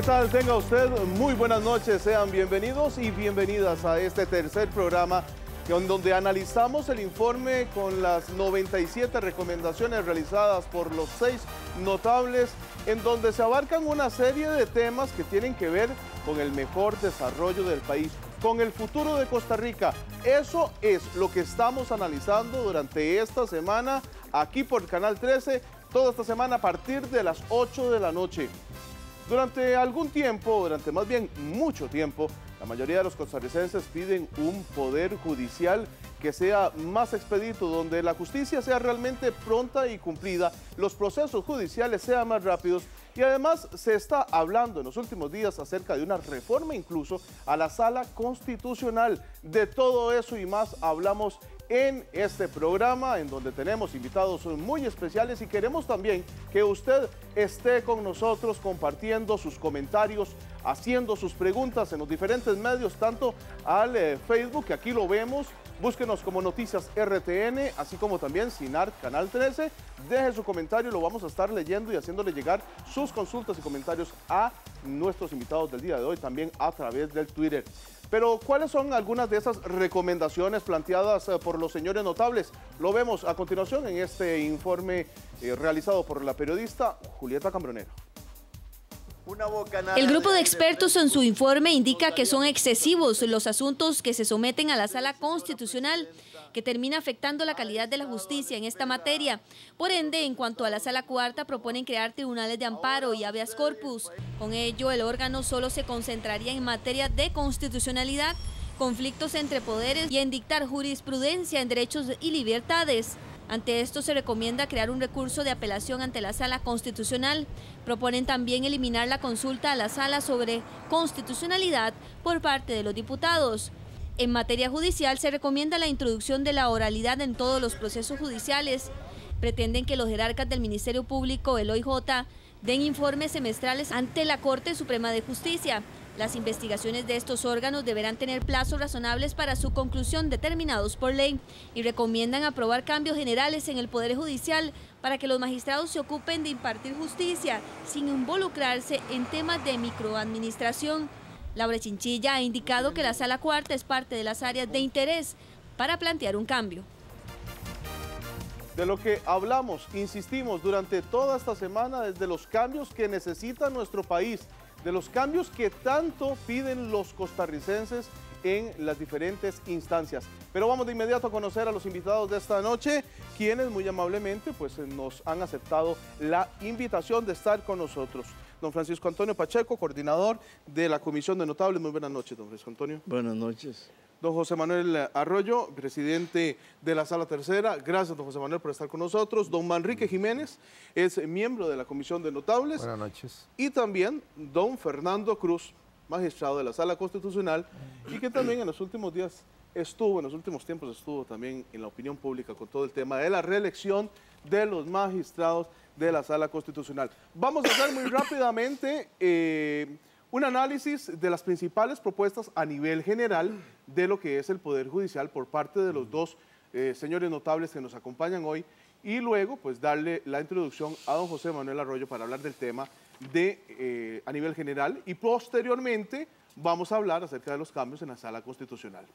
tal? Tenga usted muy buenas noches, sean bienvenidos y bienvenidas a este tercer programa en donde analizamos el informe con las 97 recomendaciones realizadas por los 6 notables, en donde se abarcan una serie de temas que tienen que ver con el mejor desarrollo del país, con el futuro de Costa Rica. Eso es lo que estamos analizando durante esta semana, aquí por Canal 13, toda esta semana a partir de las 8 de la noche. Durante algún tiempo, durante más bien mucho tiempo, la mayoría de los costarricenses piden un poder judicial que sea más expedito, donde la justicia sea realmente pronta y cumplida, los procesos judiciales sean más rápidos y además se está hablando en los últimos días acerca de una reforma incluso a la Sala Constitucional. De todo eso y más hablamos en este programa, en donde tenemos invitados muy especiales y queremos también que usted esté con nosotros compartiendo sus comentarios, haciendo sus preguntas en los diferentes medios, tanto al Facebook, que aquí lo vemos, búsquenos como Noticias RTN, así como también Sinar Canal 13, deje su comentario, lo vamos a estar leyendo y haciéndole llegar sus consultas y comentarios a nuestros invitados del día de hoy, también a través del Twitter. Pero, ¿cuáles son algunas de esas recomendaciones planteadas por los señores notables? Lo vemos a continuación en este informe realizado por la periodista Julieta Cambronero. El grupo de expertos en su informe indica que son excesivos los asuntos que se someten a la Sala Constitucional, que termina afectando la calidad de la justicia en esta materia. Por ende, en cuanto a la Sala Cuarta, proponen crear tribunales de amparo y habeas corpus. Con ello, el órgano solo se concentraría en materia de constitucionalidad, conflictos entre poderes y en dictar jurisprudencia en derechos y libertades. Ante esto se recomienda crear un recurso de apelación ante la Sala Constitucional. Proponen también eliminar la consulta a la Sala sobre constitucionalidad por parte de los diputados. En materia judicial se recomienda la introducción de la oralidad en todos los procesos judiciales. Pretenden que los jerarcas del Ministerio Público, el OIJ, den informes semestrales ante la Corte Suprema de Justicia. Las investigaciones de estos órganos deberán tener plazos razonables para su conclusión determinados por ley y recomiendan aprobar cambios generales en el Poder Judicial para que los magistrados se ocupen de impartir justicia sin involucrarse en temas de microadministración. Laura Chinchilla ha indicado que la Sala Cuarta es parte de las áreas de interés para plantear un cambio. De lo que hablamos, insistimos, durante toda esta semana, desde los cambios que necesita nuestro país, de los cambios que tanto piden los costarricenses en las diferentes instancias. Pero vamos de inmediato a conocer a los invitados de esta noche, quienes muy amablemente pues, nos han aceptado la invitación de estar con nosotros. Don Francisco Antonio Pacheco, coordinador de la Comisión de Notables. Muy buenas noches, don Francisco Antonio. Buenas noches. Don José Manuel Arroyo, presidente de la Sala Tercera. Gracias, don José Manuel, por estar con nosotros. Don Manrique Jiménez es miembro de la Comisión de Notables. Buenas noches. Y también don Fernando Cruz, magistrado de la Sala Constitucional, y que también en los últimos días en los últimos tiempos estuvo también en la opinión pública con todo el tema de la reelección de los magistrados de la Sala Constitucional. Vamos a hacer muy rápidamente un análisis de las principales propuestas a nivel general de lo que es el Poder Judicial por parte de los dos señores notables que nos acompañan hoy y luego pues darle la introducción a don José Manuel Arroyo para hablar del tema a nivel general y posteriormente vamos a hablar acerca de los cambios en la Sala Constitucional.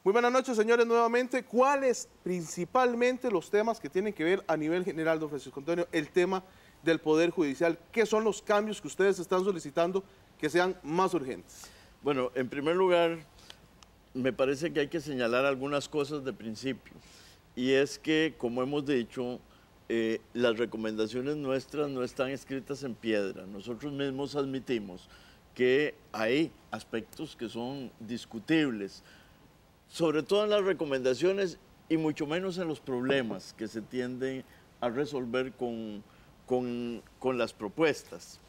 Muy buenas noches, señores, nuevamente. ¿Cuáles principalmente los temas que tienen que ver a nivel general, don Francisco Antonio, el tema del Poder Judicial? ¿Qué son los cambios que ustedes están solicitando que sean más urgentes? Bueno, en primer lugar, me parece que hay que señalar algunas cosas de principio. Y es que, como hemos dicho, las recomendaciones nuestras no están escritas en piedra. Nosotros mismos admitimos que hay aspectos que son discutibles, sobre todo en las recomendaciones y mucho menos en los problemas que se tienden a resolver con las propuestas.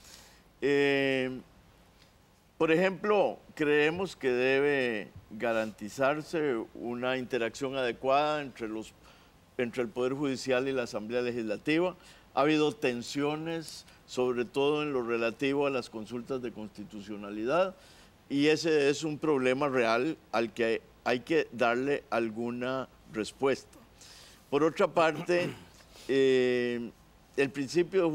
Por ejemplo, creemos que debe garantizarse una interacción adecuada entre el Poder Judicial y la Asamblea Legislativa. Ha habido tensiones, sobre todo en lo relativo a las consultas de constitucionalidad, y ese es un problema real al que hay que darle alguna respuesta. Por otra parte, el principio de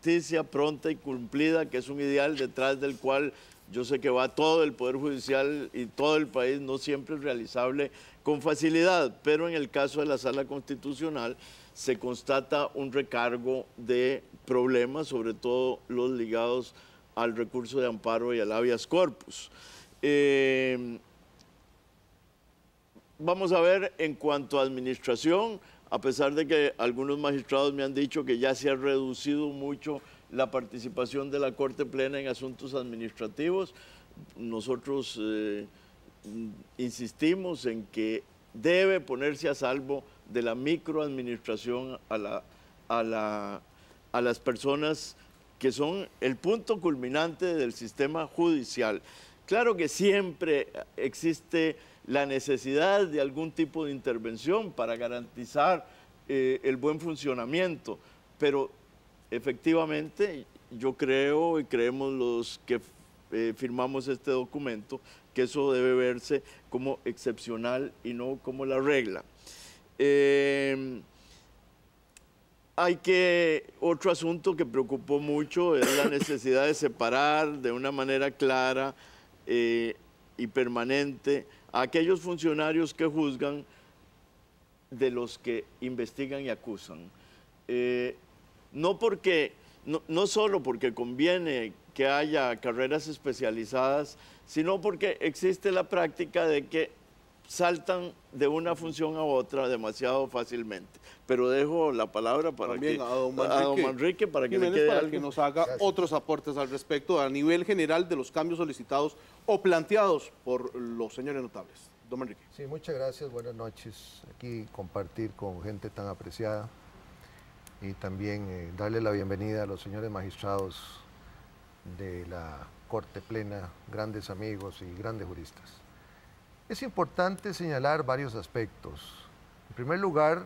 justicia pronta y cumplida, que es un ideal detrás del cual yo sé que va todo el Poder Judicial y todo el país, no siempre es realizable con facilidad, pero en el caso de la Sala Constitucional se constata un recargo de problemas, sobre todo los ligados al recurso de amparo y al habeas corpus. Vamos a ver en cuanto a administración, a pesar de que algunos magistrados me han dicho que ya se ha reducido mucho la participación de la Corte Plena en asuntos administrativos, nosotros insistimos en que debe ponerse a salvo de la microadministración a las personas que son el punto culminante del sistema judicial. Claro que siempre existe la necesidad de algún tipo de intervención para garantizar el buen funcionamiento, pero efectivamente yo creo y creemos los que firmamos este documento que eso debe verse como excepcional y no como la regla. Otro asunto que preocupó mucho es la necesidad de separar de una manera clara y permanente a aquellos funcionarios que juzgan de los que investigan y acusan. No solo porque conviene que haya carreras especializadas, sino porque existe la práctica de que saltan de una función a otra demasiado fácilmente. Pero dejo la palabra para también que, a don Manrique para que Jiménez, le quede para algo. que nos haga otros aportes al respecto a nivel general de los cambios solicitados o planteados por los señores notables. Don Manrique. Sí, muchas gracias, buenas noches. Aquí compartir con gente tan apreciada y también darle la bienvenida a los señores magistrados de la Corte Plena, grandes amigos y grandes juristas. Es importante señalar varios aspectos. En primer lugar,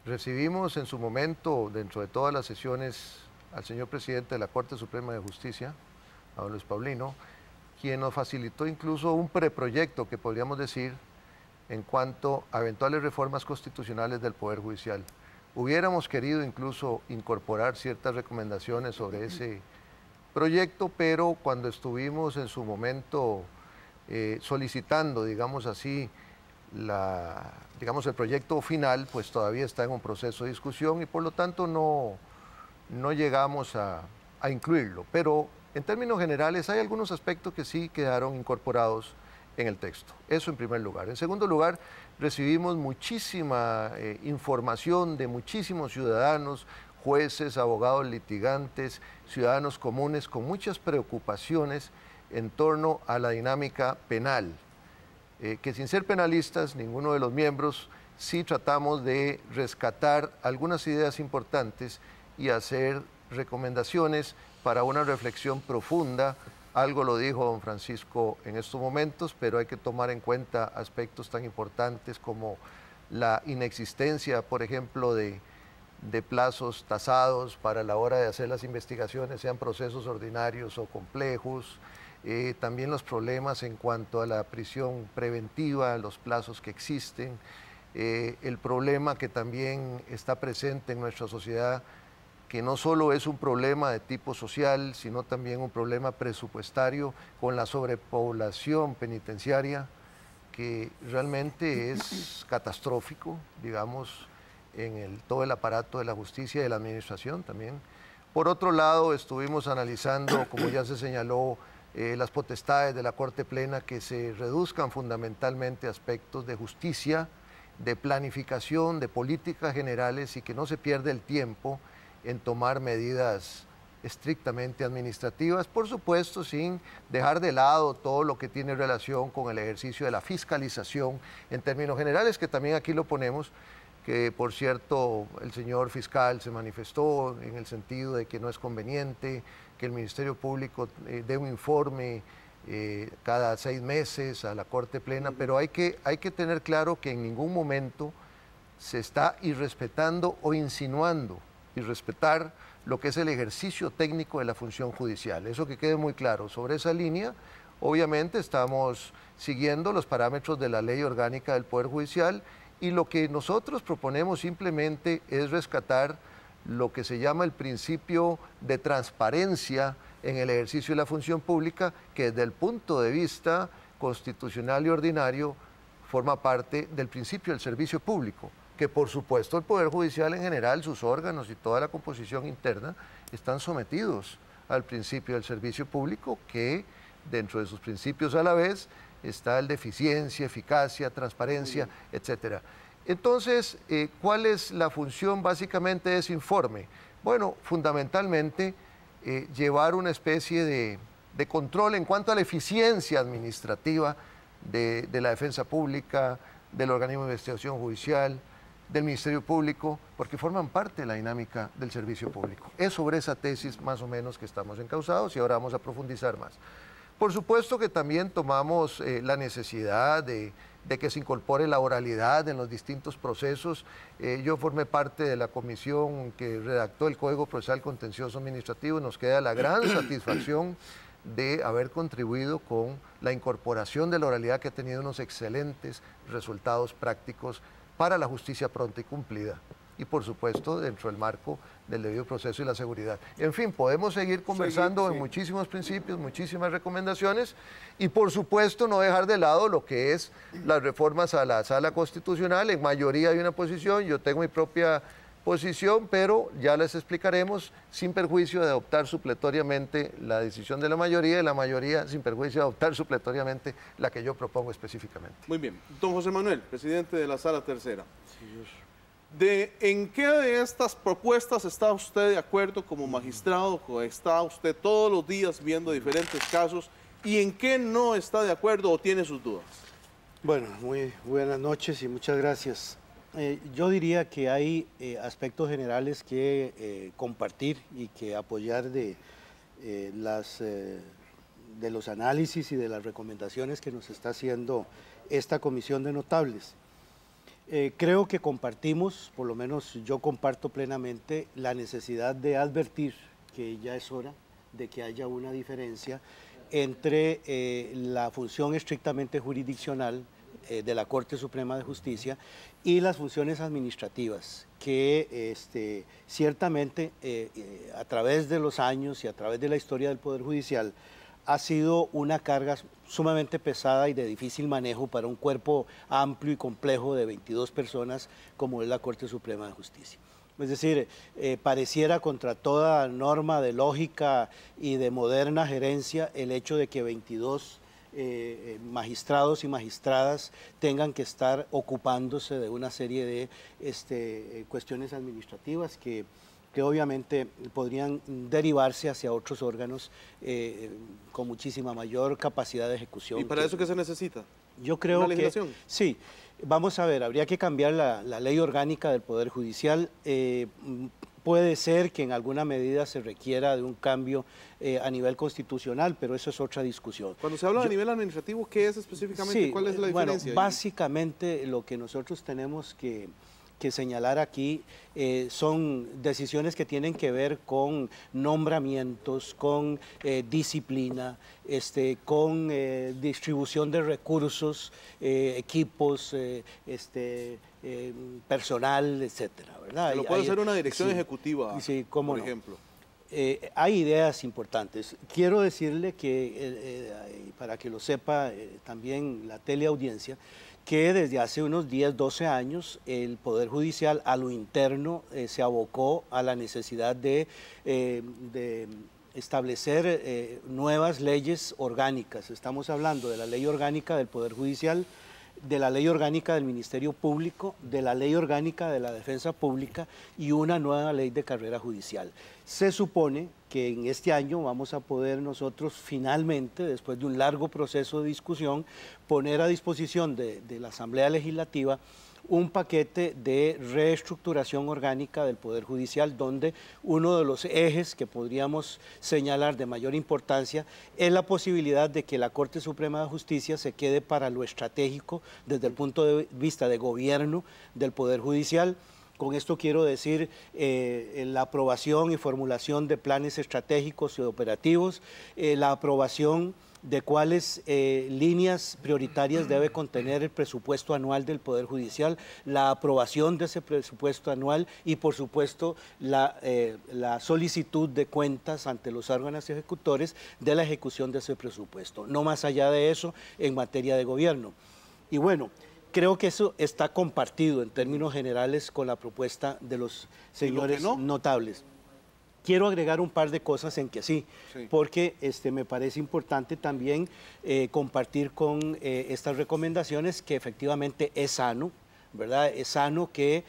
recibimos en su momento, dentro de todas las sesiones, al señor presidente de la Corte Suprema de Justicia, a don Luis Paulino, quien nos facilitó incluso un preproyecto, que podríamos decir, en cuanto a eventuales reformas constitucionales del Poder Judicial. Hubiéramos querido incluso incorporar ciertas recomendaciones sobre ese proyecto, pero cuando estuvimos en su momento solicitando, digamos así, el proyecto final, pues todavía está en un proceso de discusión y por lo tanto no llegamos a incluirlo. Pero en términos generales hay algunos aspectos que sí quedaron incorporados en el texto. Eso en primer lugar. En segundo lugar, recibimos muchísima información de muchísimos ciudadanos, jueces, abogados litigantes, ciudadanos comunes con muchas preocupaciones en torno a la dinámica penal, que sin ser penalistas, ninguno de los miembros, sí tratamos de rescatar algunas ideas importantes y hacer recomendaciones para una reflexión profunda. Algo lo dijo don Francisco en estos momentos, pero hay que tomar en cuenta aspectos tan importantes como la inexistencia, por ejemplo, de plazos tasados para la hora de hacer las investigaciones, sean procesos ordinarios o complejos, también los problemas en cuanto a la prisión preventiva, los plazos que existen, el problema que también está presente en nuestra sociedad, que no solo es un problema de tipo social, sino también un problema presupuestario con la sobrepoblación penitenciaria, que realmente es catastrófico, digamos, en todo el aparato de la justicia y de la administración también. Por otro lado, estuvimos analizando, como ya se señaló, las potestades de la Corte Plena, que se reduzcan fundamentalmente a aspectos de justicia, de planificación, de políticas generales y que no se pierda el tiempo en tomar medidas estrictamente administrativas, por supuesto sin dejar de lado todo lo que tiene relación con el ejercicio de la fiscalización en términos generales, que también aquí lo ponemos, que por cierto el señor fiscal se manifestó en el sentido de que no es conveniente que el Ministerio Público dé un informe cada 6 meses a la Corte Plena, pero hay que tener claro que en ningún momento se está irrespetando o insinuando irrespetar lo que es el ejercicio técnico de la función judicial. Eso que quede muy claro. Sobre esa línea, obviamente estamos siguiendo los parámetros de la Ley Orgánica del Poder Judicial y lo que nosotros proponemos simplemente es rescatar lo que se llama el principio de transparencia en el ejercicio de la función pública, que desde el punto de vista constitucional y ordinario forma parte del principio del servicio público, que por supuesto el Poder Judicial en general, sus órganos y toda la composición interna están sometidos al principio del servicio público, que dentro de sus principios a la vez está el de eficiencia, eficacia, transparencia, etc. Entonces, ¿cuál es la función básicamente de ese informe? Bueno, fundamentalmente llevar una especie de control en cuanto a la eficiencia administrativa de la defensa pública, del organismo de investigación judicial, del Ministerio Público, porque forman parte de la dinámica del servicio público. Es sobre esa tesis más o menos que estamos encausados y ahora vamos a profundizar más. Por supuesto que también tomamos la necesidad de que se incorpore la oralidad en los distintos procesos. Yo formé parte de la comisión que redactó el Código Procesal Contencioso Administrativo y nos queda la gran satisfacción de haber contribuido con la incorporación de la oralidad, que ha tenido unos excelentes resultados prácticos para la justicia pronta y cumplida, y por supuesto dentro del marco del debido proceso y la seguridad. En fin, podemos seguir conversando en muchísimos principios, muchísimas recomendaciones, y por supuesto no dejar de lado lo que es las reformas a la Sala Constitucional. En mayoría hay una posición, yo tengo mi propia posición, pero ya les explicaremos, sin perjuicio de adoptar supletoriamente la decisión de la mayoría, y la mayoría sin perjuicio de adoptar supletoriamente la que yo propongo específicamente. Muy bien. Don José Manuel, presidente de la Sala Tercera. ¿En qué de estas propuestas está usted de acuerdo como magistrado? ¿Está usted todos los días viendo diferentes casos? ¿Y en qué no está de acuerdo o tiene sus dudas? Bueno, muy buenas noches y muchas gracias. Yo diría que hay aspectos generales que compartir y que apoyar de los análisis y de las recomendaciones que nos está haciendo esta comisión de notables. Creo que compartimos, por lo menos yo comparto plenamente, la necesidad de advertir que ya es hora de que haya una diferencia entre la función estrictamente jurisdiccional de la Corte Suprema de Justicia y las funciones administrativas, que ciertamente a través de los años y a través de la historia del Poder Judicial ha sido una carga sumamente pesada y de difícil manejo para un cuerpo amplio y complejo de 22 personas como es la Corte Suprema de Justicia. Es decir, pareciera contra toda norma de lógica y de moderna gerencia el hecho de que 22 magistrados y magistradas tengan que estar ocupándose de una serie de cuestiones administrativas que obviamente podrían derivarse hacia otros órganos con muchísima mayor capacidad de ejecución. ¿Y para eso qué se necesita? Yo creo ¿Una legislación? que sí. Vamos a ver, habría que cambiar la ley orgánica del Poder Judicial. Puede ser que en alguna medida se requiera de un cambio a nivel constitucional, pero eso es otra discusión. Cuando se habla de nivel administrativo, ¿qué es específicamente? Sí, ¿Cuál es la diferencia? Bueno, básicamente lo que nosotros tenemos que señalar aquí son decisiones que tienen que ver con nombramientos, con disciplina, con distribución de recursos, equipos, personal, etcétera, ¿verdad? Lo puede hacer una dirección ejecutiva, sí, ¿cómo por no? ejemplo. Hay ideas importantes. Quiero decirle que, para que lo sepa también la teleaudiencia, que desde hace unos 10, 12 años el Poder Judicial a lo interno se abocó a la necesidad de establecer nuevas leyes orgánicas. Estamos hablando de la ley orgánica del Poder Judicial, de la ley orgánica del Ministerio Público, de la ley orgánica de la Defensa Pública y una nueva ley de carrera judicial. Se supone que en este año vamos a poder nosotros finalmente, después de un largo proceso de discusión, poner a disposición de la Asamblea Legislativa un paquete de reestructuración orgánica del Poder Judicial, donde uno de los ejes que podríamos señalar de mayor importancia es la posibilidad de que la Corte Suprema de Justicia se quede para lo estratégico desde el punto de vista de gobierno del Poder Judicial. Con esto quiero decir la aprobación y formulación de planes estratégicos y operativos, la aprobación de cuáles líneas prioritarias debe contener el presupuesto anual del Poder Judicial, la aprobación de ese presupuesto anual y, por supuesto, la solicitud de cuentas ante los órganos ejecutores de la ejecución de ese presupuesto. No más allá de eso en materia de gobierno. Y bueno, creo que eso está compartido en términos generales con la propuesta de los señores notables. Quiero agregar un par de cosas en que sí, porque me parece importante también compartir con estas recomendaciones que efectivamente es sano, ¿verdad? Es sano que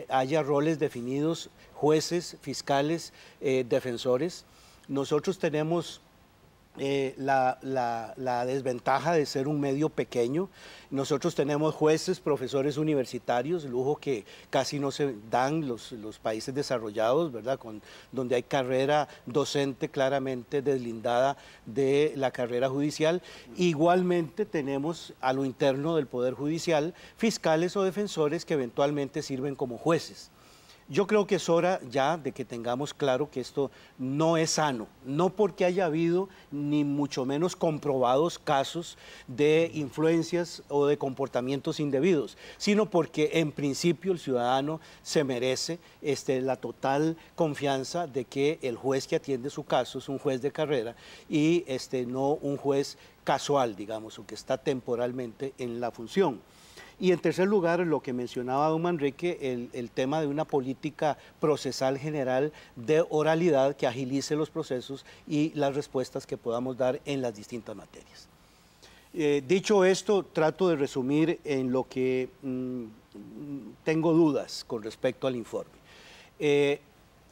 haya roles definidos, jueces, fiscales, defensores. Nosotros tenemos la desventaja de ser un medio pequeño. Nosotros tenemos jueces, profesores universitarios, lujo que casi no se dan los países desarrollados, ¿verdad? Donde hay carrera docente claramente deslindada de la carrera judicial. Igualmente tenemos a lo interno del Poder Judicial fiscales o defensores que eventualmente sirven como jueces. Yo creo que es hora ya de que tengamos claro que esto no es sano, no porque haya habido ni mucho menos comprobados casos de influencias o de comportamientos indebidos, sino porque en principio el ciudadano se merece la total confianza de que el juez que atiende su caso es un juez de carrera y no un juez casual, digamos, o que está temporalmente en la función. Y en tercer lugar, lo que mencionaba don Manrique, el tema de una política procesal general de oralidad que agilice los procesos y las respuestas que podamos dar en las distintas materias. Dicho esto, trato de resumir en lo que tengo dudas con respecto al informe.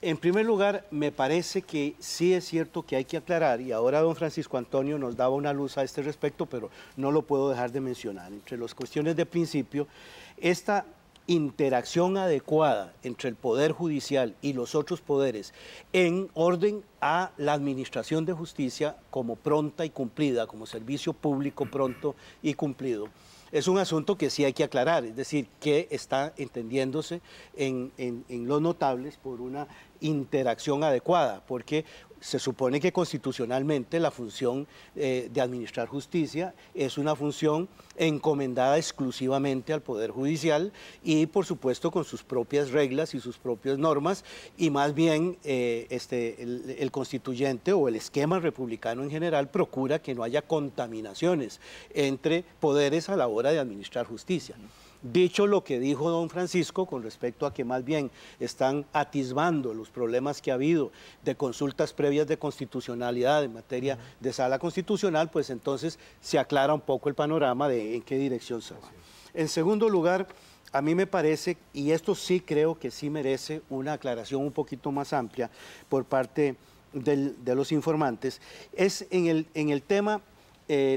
En primer lugar, me parece que sí es cierto que hay que aclarar, y ahora don Francisco Antonio nos daba una luz a este respecto, pero no lo puedo dejar de mencionar. Entre las cuestiones de principio, esta interacción adecuada entre el Poder Judicial y los otros poderes en orden a la administración de justicia como pronta y cumplida, como servicio público pronto y cumplido, es un asunto que sí hay que aclarar, es decir, que está entendiéndose en los notables por una interacción adecuada, porque se supone que constitucionalmente la función de administrar justicia es una función encomendada exclusivamente al Poder Judicial y, por supuesto, con sus propias reglas y sus propias normas, y más bien el constituyente o el esquema republicano en general procura que no haya contaminaciones entre poderes a la hora de administrar justicia. Dicho lo que dijo don Francisco con respecto a que más bien están atisbando los problemas que ha habido de consultas previas de constitucionalidad en materia de sala constitucional, pues entonces se aclara un poco el panorama de en qué dirección se va. En segundo lugar, a mí me parece, y esto sí creo que sí merece una aclaración un poquito más amplia por parte de los informantes, es en el tema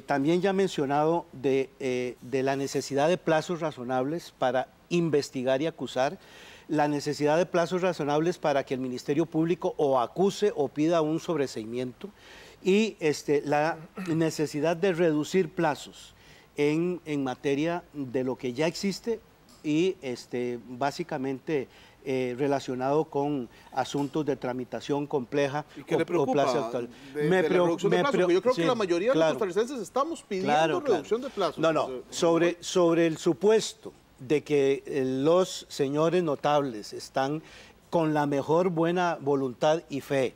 también ya mencionado de la necesidad de plazos razonables para investigar y acusar, la necesidad de plazos razonables para que el Ministerio Público o acuse o pida un sobreseimiento y la necesidad de reducir plazos en materia de lo que ya existe y básicamente relacionado con asuntos de tramitación compleja. ¿Y qué le preocupa? La reducción de plazos, yo creo que la mayoría de los costarricenses estamos pidiendo reducción de plazos. No, sobre el supuesto de que los señores notables están con la mejor buena voluntad y fe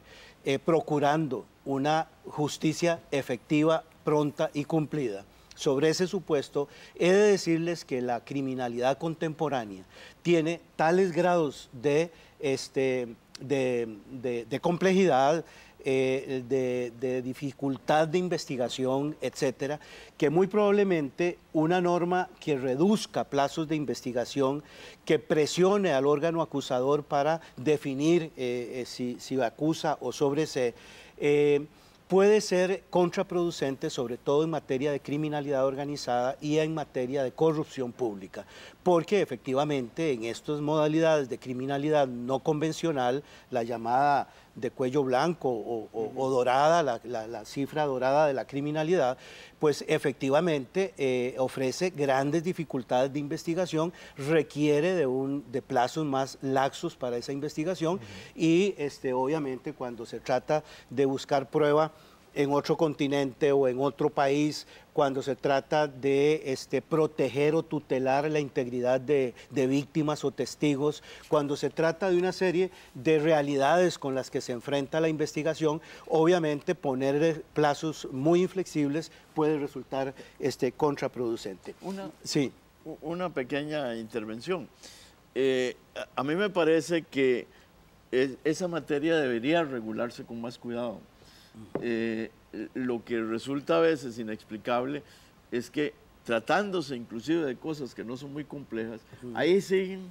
procurando una justicia efectiva, pronta y cumplida. Sobre ese supuesto, he de decirles que la criminalidad contemporánea tiene tales grados de complejidad, de dificultad de investigación, etcétera, que muy probablemente una norma que reduzca plazos de investigación, que presione al órgano acusador para definir si acusa o sobresee, puede ser contraproducente, sobre todo en materia de criminalidad organizada y en materia de corrupción pública, porque efectivamente en estas modalidades de criminalidad no convencional, la llamada de cuello blanco o dorada, la cifra dorada de la criminalidad, pues efectivamente ofrece grandes dificultades de investigación, requiere de plazos más laxos para esa investigación y obviamente cuando se trata de buscar prueba en otro continente o en otro país, cuando se trata de proteger o tutelar la integridad de víctimas o testigos, cuando se trata de una serie de realidades con las que se enfrenta la investigación, obviamente poner plazos muy inflexibles puede resultar contraproducente. Una pequeña intervención. A mí me parece que esa materia debería regularse con más cuidado. Lo que resulta a veces inexplicable es que tratándose inclusive de cosas que no son muy complejas, ahí siguen,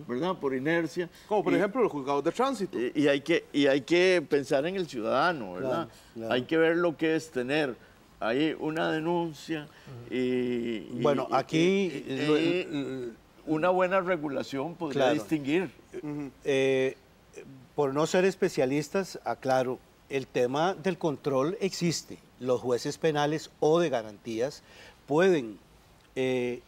¿verdad? Por inercia. Como por ejemplo los juzgados de tránsito. Y hay que pensar en el ciudadano, ¿verdad? Claro. Hay que ver lo que es tener ahí una denuncia bueno, aquí una buena regulación podría distinguir. Por no ser especialistas, aclaro, el tema del control existe. Los jueces penales o de garantías pueden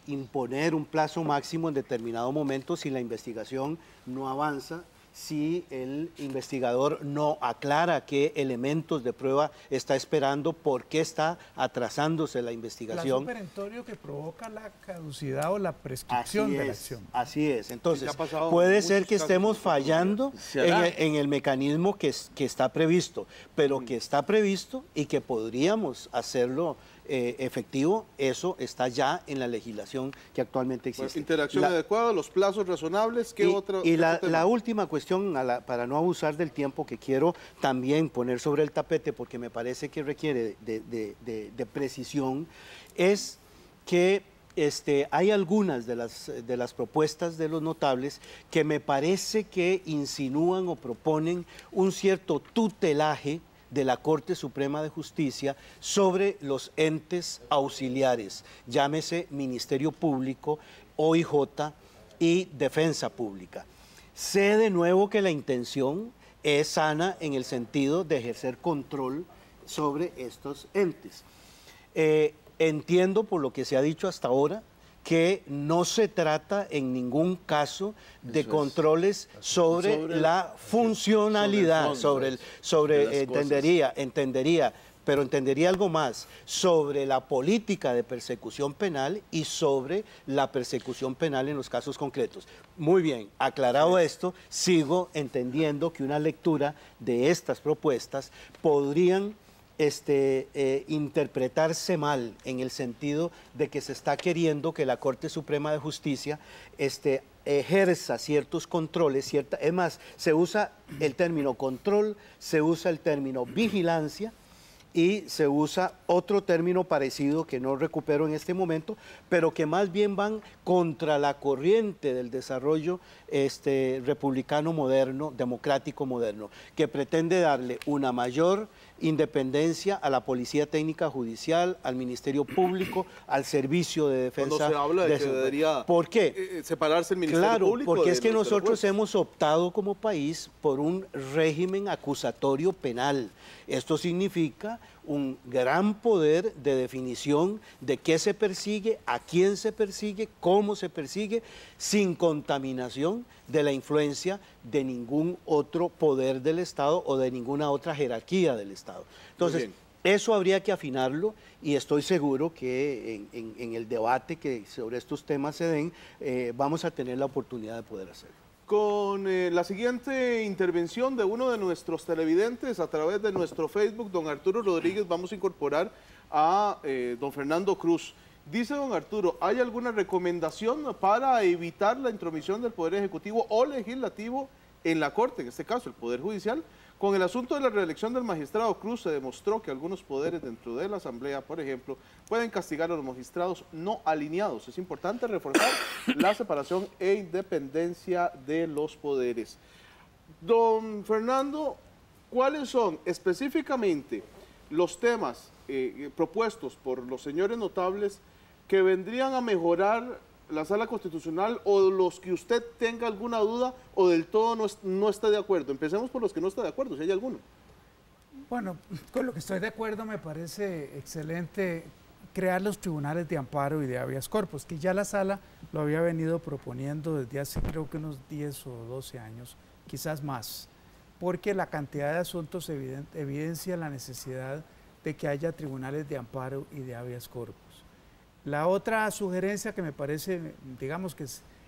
imponer un plazo máximo en determinado momento si la investigación no avanza, si el investigador no aclara qué elementos de prueba está esperando, por qué está atrasándose la investigación. Plazo perentorio que provoca la caducidad o la prescripción de la acción. Así es. Entonces, puede ser que estemos fallando en el mecanismo que está previsto, pero que está previsto y que podríamos hacerlo efectivo, eso está ya en la legislación que actualmente existe. Pues, interacción adecuada, los plazos razonables, ¿qué otra? Y la última cuestión, para no abusar del tiempo, que quiero también poner sobre el tapete, porque me parece que requiere de precisión, es que hay algunas de las propuestas de los notables que me parece que insinúan o proponen un cierto tutelaje de la Corte Suprema de Justicia sobre los entes auxiliares, llámese Ministerio Público, OIJ y Defensa Pública. Sé de nuevo que la intención es sana en el sentido de ejercer control sobre estos entes. Entiendo por lo que se ha dicho hasta ahora que no se trata en ningún caso de controles sobre la funcionalidad, entendería algo más, sobre la política de persecución penal y sobre la persecución penal en los casos concretos. Muy bien, aclarado esto, sigo entendiendo que una lectura de estas propuestas podrían interpretarse mal, en el sentido de que se está queriendo que la Corte Suprema de Justicia ejerza ciertos controles, es más, se usa el término control, se usa el término vigilancia y se usa otro término parecido que no recupero en este momento, pero que más bien van contra la corriente del desarrollo republicano moderno, democrático moderno, que pretende darle una mayor independencia a la Policía Técnica Judicial, al Ministerio Público, al Servicio de Defensa. Cuando se habla de que debería ¿por qué? Separarse el Ministerio Público. Claro, porque es que los nosotros hemos optado como país por un régimen acusatorio penal. Esto significa un gran poder de definición de qué se persigue, a quién se persigue, cómo se persigue, sin contaminación de la influencia de ningún otro poder del Estado o de ninguna otra jerarquía del Estado. Entonces, eso habría que afinarlo y estoy seguro que en el debate que sobre estos temas se den, vamos a tener la oportunidad de poder hacerlo. Con la siguiente intervención de uno de nuestros televidentes a través de nuestro Facebook, don Arturo Rodríguez, vamos a incorporar a don Fernando Cruz. Dice don Arturo, ¿hay alguna recomendación para evitar la intromisión del Poder Ejecutivo o Legislativo en la Corte, en este caso el Poder Judicial? Con el asunto de la reelección del magistrado Cruz se demostró que algunos poderes dentro de la Asamblea, por ejemplo, pueden castigar a los magistrados no alineados. Es importante reforzar la separación e independencia de los poderes. Don Fernando, ¿cuáles son específicamente los temas propuestos por los señores notables que vendrían a mejorar la Sala Constitucional, o los que usted tenga alguna duda o del todo no está de acuerdo? Empecemos por los que no está de acuerdo, si hay alguno. Bueno, con lo que estoy de acuerdo, me parece excelente crear los tribunales de amparo y de habeas corpus, que ya la Sala lo había venido proponiendo desde hace creo que unos 10 o 12 años, quizás más, porque la cantidad de asuntos evidencia la necesidad de que haya tribunales de amparo y de habeas corpus. La otra sugerencia que me parece, digamos que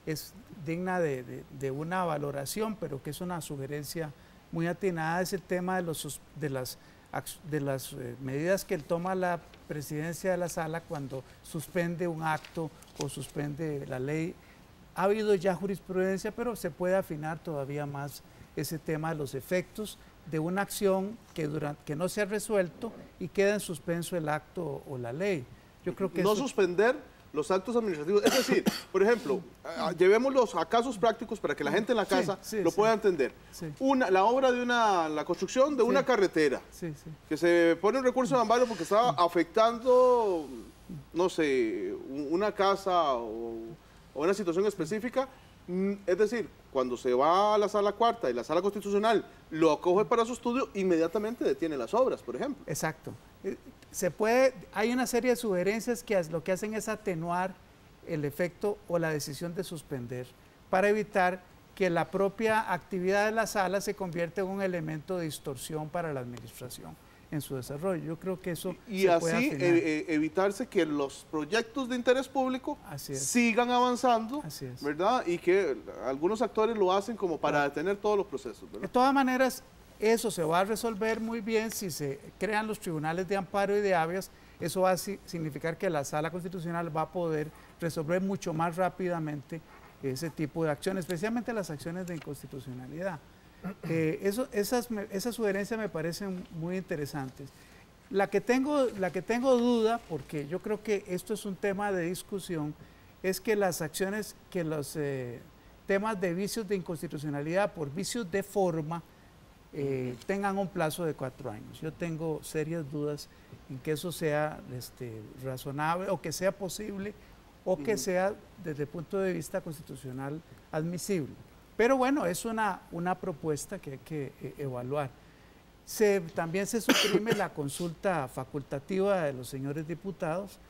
es digna de una valoración, pero que es una sugerencia muy atinada, es el tema de las medidas que toma la presidencia de la sala cuando suspende un acto o suspende la ley. Ha habido ya jurisprudencia, pero se puede afinar todavía más ese tema de los efectos de una acción que no se ha resuelto y queda en suspenso el acto o la ley. Yo creo que no suspender los actos administrativos, es decir, por ejemplo, llevémoslos a casos prácticos para que la gente en la casa lo pueda entender. Sí. La obra de la construcción de una carretera, que se pone un recurso de amparo porque estaba afectando, no sé, una casa o una situación específica. Es decir, cuando se va a la sala cuarta y la sala constitucional lo acoge para su estudio, inmediatamente detiene las obras, por ejemplo. Exacto. Hay una serie de sugerencias que lo que hacen es atenuar el efecto o la decisión de suspender para evitar que la propia actividad de la sala se convierta en un elemento de distorsión para la administración en su desarrollo. Yo creo que eso y así evitarse que los proyectos de interés público sigan avanzando, ¿verdad? Y que algunos actores lo hacen como para detener todos los procesos, ¿verdad? De todas maneras, eso se va a resolver muy bien si se crean los tribunales de amparo y de habeas. Eso va a significar que la Sala Constitucional va a poder resolver mucho más rápidamente ese tipo de acciones, especialmente las acciones de inconstitucionalidad. Esas sugerencias me parecen muy interesantes. La que tengo duda, porque yo creo que esto es un tema de discusión, es que los temas de vicios de inconstitucionalidad por vicios de forma tengan un plazo de 4 años. Yo tengo serias dudas en que eso sea razonable o que sea posible o que sea desde el punto de vista constitucional admisible. Pero bueno, es una propuesta que hay que evaluar. También se suprime la consulta facultativa de los señores diputados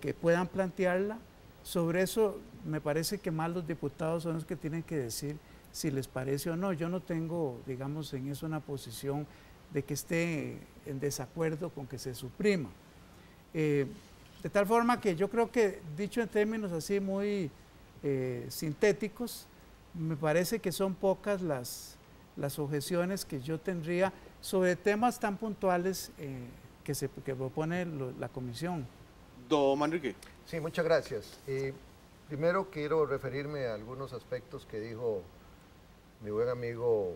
que puedan plantearla. Sobre eso me parece que más los diputados son los que tienen que decir si les parece o no. Yo no tengo, digamos, en eso una posición de que esté en desacuerdo con que se suprima. De tal forma que yo creo que, dicho en términos así muy sintéticos, me parece que son pocas las objeciones que yo tendría sobre temas tan puntuales que propone la comisión. Don Manrique. Sí, muchas gracias. Primero quiero referirme a algunos aspectos que dijo mi buen amigo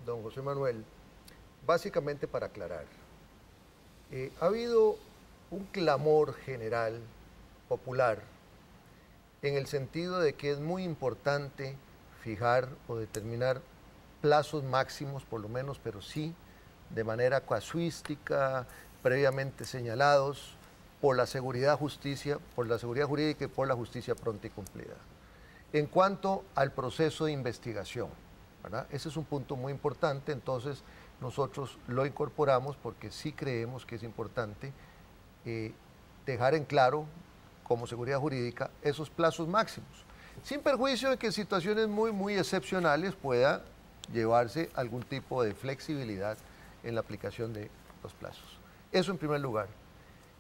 don José Manuel, básicamente para aclarar. Ha habido un clamor general, popular, en el sentido de que es muy importante fijar o determinar plazos máximos, por lo menos, pero sí de manera casuística, previamente señalados, por la seguridad jurídica y por la justicia pronta y cumplida. En cuanto al proceso de investigación, ¿verdad? Ese es un punto muy importante, entonces nosotros lo incorporamos porque sí creemos que es importante dejar en claro, como seguridad jurídica, esos plazos máximos, sin perjuicio de que en situaciones muy excepcionales pueda llevarse algún tipo de flexibilidad en la aplicación de los plazos. Eso en primer lugar.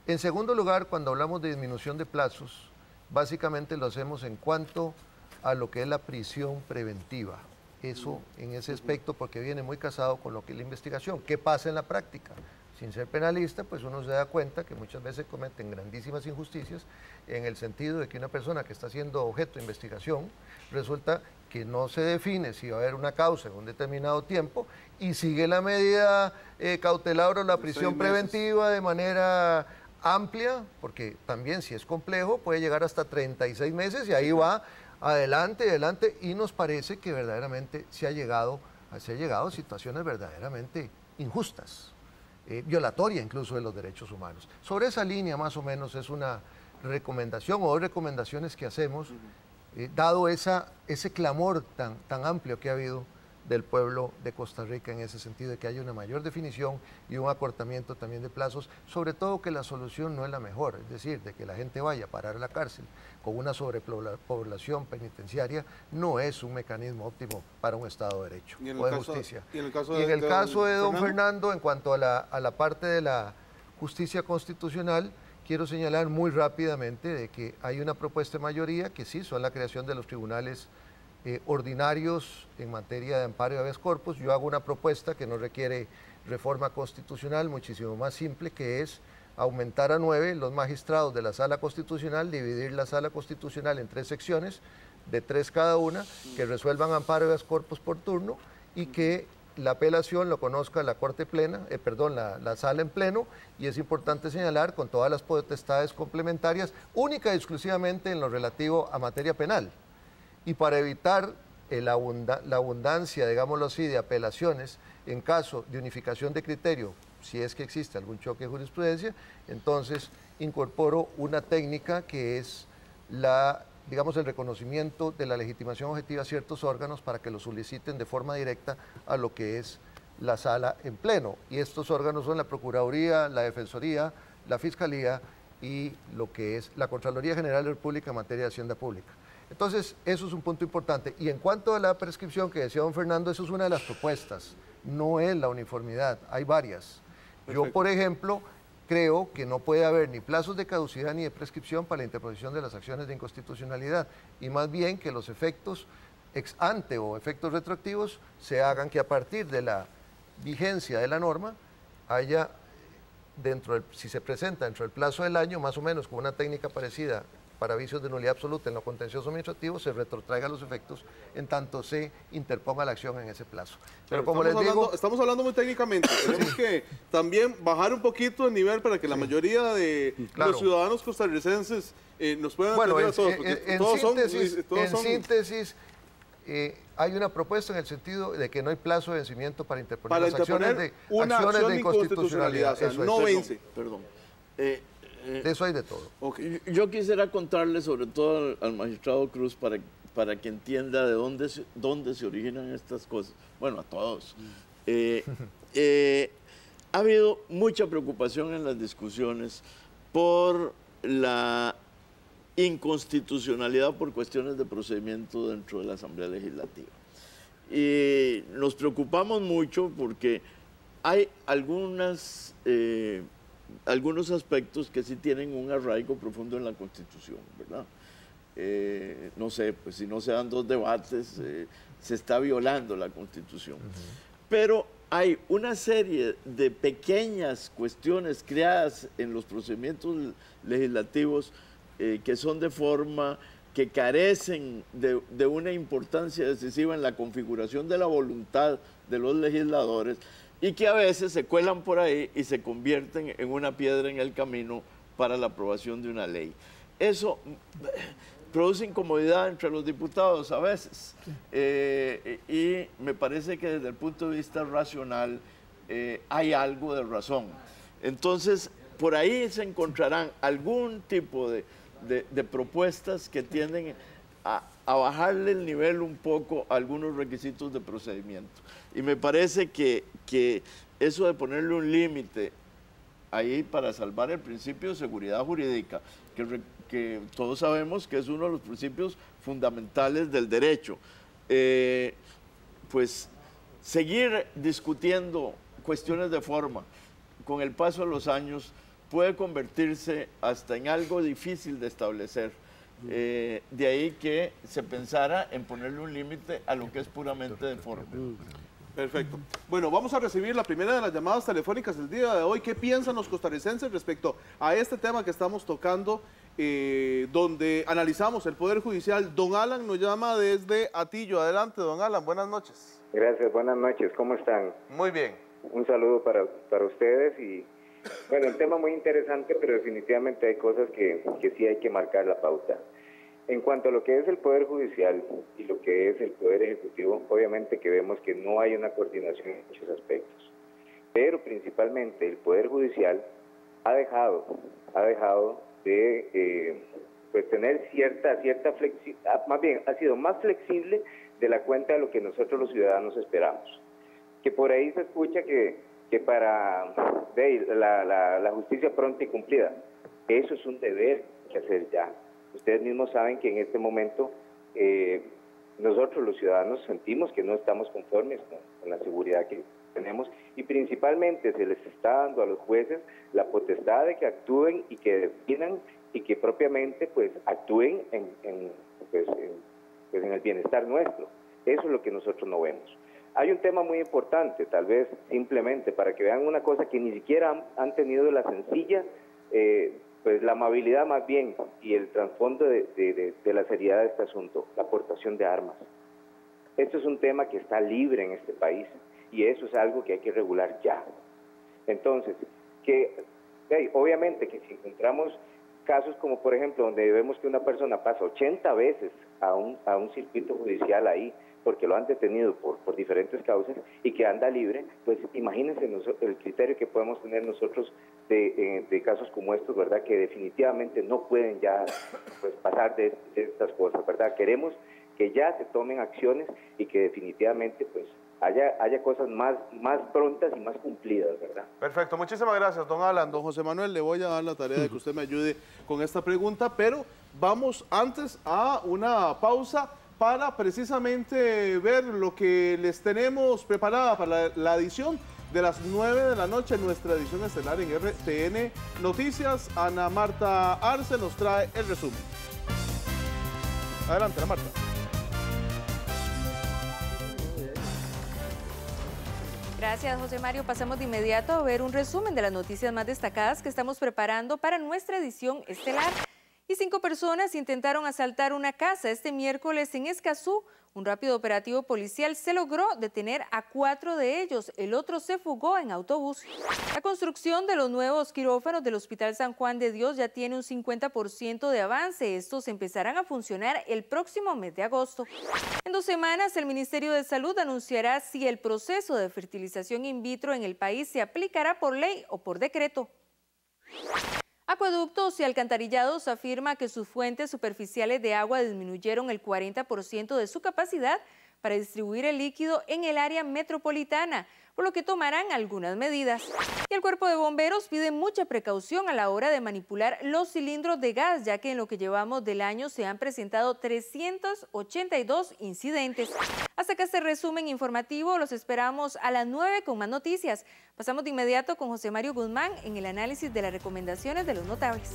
En segundo lugar, cuando hablamos de disminución de plazos, básicamente lo hacemos en cuanto a lo que es la prisión preventiva. Eso en ese aspecto, porque viene muy casado con lo que es la investigación. ¿Qué pasa en la práctica? Sin ser penalista, pues uno se da cuenta que muchas veces cometen grandísimas injusticias en el sentido de que una persona que está siendo objeto de investigación resulta que no se define si va a haber una causa en un determinado tiempo y sigue la medida cautelar o la prisión preventiva de manera amplia, porque también si es complejo puede llegar hasta 36 meses y ahí va adelante, y nos parece que verdaderamente se ha llegado a situaciones verdaderamente injustas, violatoria incluso de los derechos humanos. Sobre esa línea más o menos es una recomendación o dos recomendaciones que hacemos, dado ese clamor tan amplio que ha habido del pueblo de Costa Rica en ese sentido de que haya una mayor definición y un acortamiento también de plazos, sobre todo que la solución no es la mejor, es decir, de que la gente vaya a parar a la cárcel con una sobrepoblación penitenciaria no es un mecanismo óptimo para un Estado de Derecho o de justicia. ¿Y en el caso de don Fernando, en cuanto a la parte de la justicia constitucional, quiero señalar muy rápidamente de que hay una propuesta de mayoría que sí son la creación de los tribunales ordinarios en materia de amparo y habeas corpus. Yo hago una propuesta que no requiere reforma constitucional, muchísimo más simple, que es aumentar a 9 los magistrados de la Sala Constitucional, dividir la Sala Constitucional en 3 secciones, de 3 cada una, que resuelvan amparo y habeas corpus por turno y que la apelación lo conozca la Corte Plena, la Sala en pleno, y es importante señalar con todas las potestades complementarias, única y exclusivamente en lo relativo a materia penal. Y para evitar la abundancia, digámoslo así, de apelaciones en caso de unificación de criterio, si es que existe algún choque de jurisprudencia, entonces incorporo una técnica que es el reconocimiento de la legitimación objetiva a ciertos órganos para que lo soliciten de forma directa a lo que es la sala en pleno. Y estos órganos son la Procuraduría, la Defensoría, la Fiscalía y lo que es la Contraloría General de la República en materia de Hacienda Pública. Entonces, eso es un punto importante. Y en cuanto a la prescripción que decía don Fernando, eso es una de las propuestas, no es la uniformidad, hay varias. Perfecto. Yo, por ejemplo, creo que no puede haber ni plazos de caducidad ni de prescripción para la interposición de las acciones de inconstitucionalidad, y más bien que los efectos ex ante o efectos retroactivos se hagan que a partir de la vigencia de la norma haya, si se presenta dentro del plazo del año, más o menos con una técnica parecida para vicios de nulidad absoluta en lo contencioso administrativo, se retrotraiga los efectos en tanto se interponga la acción en ese plazo. Pero como les digo... Estamos hablando muy técnicamente, tenemos que también bajar un poquito el nivel para que la mayoría de los ciudadanos costarricenses nos puedan entender a todos, porque en síntesis, hay una propuesta en el sentido de que no hay plazo de vencimiento para interponer las acciones de inconstitucionalidad. O sea, no vence. Perdón. De eso hay de todo. Okay. Yo quisiera contarle sobre todo al magistrado Cruz para que entienda de dónde se originan estas cosas. Bueno, a todos. Ha habido mucha preocupación en las discusiones por la inconstitucionalidad por cuestiones de procedimiento dentro de la Asamblea Legislativa. Y nos preocupamos mucho porque hay algunos aspectos que sí tienen un arraigo profundo en la Constitución, ¿verdad? No sé, pues si no se dan 2 debates, se está violando la Constitución. Pero hay una serie de pequeñas cuestiones creadas en los procedimientos legislativos que son de forma, que carecen de una importancia decisiva en la configuración de la voluntad de los legisladores, y que a veces se cuelan por ahí y se convierten en una piedra en el camino para la aprobación de una ley. Eso produce incomodidad entre los diputados a veces, y me parece que desde el punto de vista racional hay algo de razón. Entonces, por ahí se encontrarán algún tipo de propuestas que tienden a bajarle el nivel un poco a algunos requisitos de procedimiento. Y me parece que eso de ponerle un límite ahí para salvar el principio de seguridad jurídica, que todos sabemos que es uno de los principios fundamentales del derecho, pues seguir discutiendo cuestiones de forma con el paso de los años puede convertirse hasta en algo difícil de establecer. De ahí que se pensara en ponerle un límite a lo que es puramente de forma. Perfecto. Bueno, vamos a recibir la primera de las llamadas telefónicas del día de hoy. ¿Qué piensan los costarricenses respecto a este tema que estamos tocando, donde analizamos el Poder Judicial? Don Alan nos llama desde Atillo. Adelante, don Alan, buenas noches. Gracias, buenas noches, ¿cómo están? Muy bien. Un saludo para ustedes y, bueno, un tema muy interesante, pero definitivamente hay cosas que sí hay que marcar la pauta. En cuanto a lo que es el Poder Judicial y lo que es el Poder Ejecutivo, obviamente que vemos que no hay una coordinación en muchos aspectos, pero principalmente el Poder Judicial ha dejado de pues tener cierta flexibilidad, más bien ha sido más flexible de la cuenta de lo que nosotros los ciudadanos esperamos. Que por ahí se escucha que para la justicia pronta y cumplida, eso es un deber que hacer ya. Ustedes mismos saben que en este momento nosotros los ciudadanos sentimos que no estamos conformes con la seguridad que tenemos, y principalmente se les está dando a los jueces la potestad de que actúen y que definan y que propiamente pues actúen en el bienestar nuestro. Eso es lo que nosotros no vemos. Hay un tema muy importante, tal vez simplemente para que vean una cosa que ni siquiera han tenido la sencilla, pues la amabilidad más bien y el trasfondo de la seriedad de este asunto, la aportación de armas. Esto es un tema que está libre en este país y eso es algo que hay que regular ya. Entonces, obviamente que si encontramos casos como por ejemplo donde vemos que una persona pasa 80 veces a un circuito judicial ahí, porque lo han detenido por diferentes causas y que anda libre, pues imagínense el criterio que podemos tener nosotros de casos como estos, ¿verdad? Que definitivamente no pueden ya pues, pasar de estas cosas, ¿verdad? Queremos que ya se tomen acciones y que definitivamente pues haya cosas más prontas y más cumplidas, ¿verdad? Perfecto, muchísimas gracias, don Alan. Don José Manuel, le voy a dar la tarea de que usted me ayude con esta pregunta, pero vamos antes a una pausa para precisamente ver lo que les tenemos preparada para la edición de las 9 de la noche, nuestra edición estelar en RTN Noticias. Ana Marta Arce nos trae el resumen. Adelante, Ana Marta. Gracias, José Mario. Pasamos de inmediato a ver un resumen de las noticias más destacadas que estamos preparando para nuestra edición estelar. Y 5 personas intentaron asaltar una casa este miércoles en Escazú. Un rápido operativo policial se logró detener a 4 de ellos. El otro se fugó en autobús. La construcción de los nuevos quirófanos del Hospital San Juan de Dios ya tiene un 50% de avance. Estos empezarán a funcionar el próximo mes de agosto. En 2 semanas, el Ministerio de Salud anunciará si el proceso de fertilización in vitro en el país se aplicará por ley o por decreto. Acueductos y Alcantarillados afirma que sus fuentes superficiales de agua disminuyeron el 40% de su capacidad para distribuir el líquido en el área metropolitana, por lo que tomarán algunas medidas. Y el Cuerpo de Bomberos pide mucha precaución a la hora de manipular los cilindros de gas, ya que en lo que llevamos del año se han presentado 382 incidentes. Hasta que este resumen informativo, los esperamos a las 9 con más noticias. Pasamos de inmediato con José Mario Guzmán en el análisis de las recomendaciones de los notables.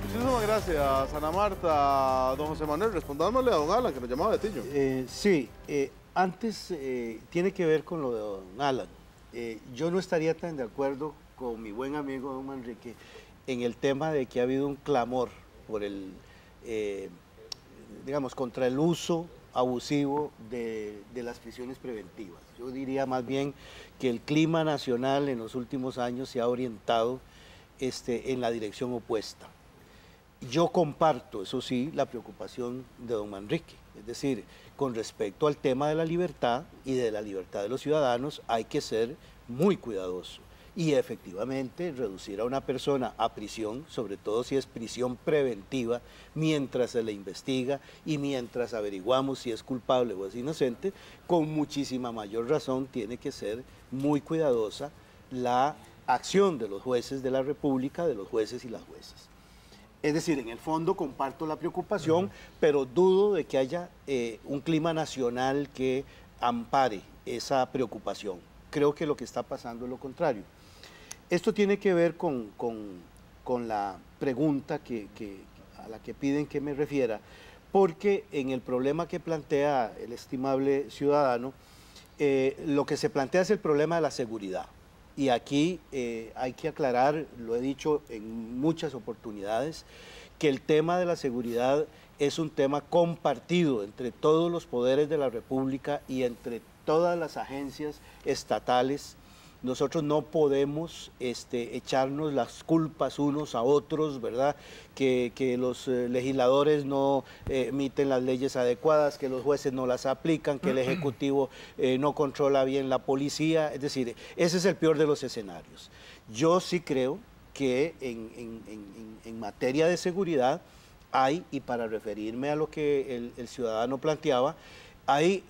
Muchísimas gracias, Ana Marta. Don José Manuel, respondámosle a don Alan, que nos llamaba de Tillo. Sí, antes tiene que ver con lo de don Alan. Yo no estaría tan de acuerdo con mi buen amigo don Manrique en el tema de que ha habido un clamor por contra el uso abusivo de las prisiones preventivas. Yo diría más bien que el clima nacional en los últimos años se ha orientado en la dirección opuesta. Yo comparto, eso sí, la preocupación de don Manrique, es decir, con respecto al tema de la libertad y de la libertad de los ciudadanos hay que ser muy cuidadoso y efectivamente reducir a una persona a prisión, sobre todo si es prisión preventiva, mientras se le investiga y mientras averiguamos si es culpable o es inocente, con muchísima mayor razón tiene que ser muy cuidadosa la acción de los jueces de la República, de los jueces y las juezas. Es decir, en el fondo comparto la preocupación, pero dudo de que haya un clima nacional que ampare esa preocupación. Creo que lo que está pasando es lo contrario. Esto tiene que ver con la pregunta a la que piden que me refiera, porque en el problema que plantea el estimable ciudadano, lo que se plantea es el problema de la seguridad. Y aquí hay que aclarar, lo he dicho en muchas oportunidades, que el tema de la seguridad es un tema compartido entre todos los poderes de la República y entre todas las agencias estatales. Nosotros no podemos echarnos las culpas unos a otros, ¿verdad? Que los legisladores no emiten las leyes adecuadas, que los jueces no las aplican, que el Ejecutivo no controla bien la policía. Es decir, ese es el peor de los escenarios. Yo sí creo que en materia de seguridad hay, y para referirme a lo que el ciudadano planteaba, hay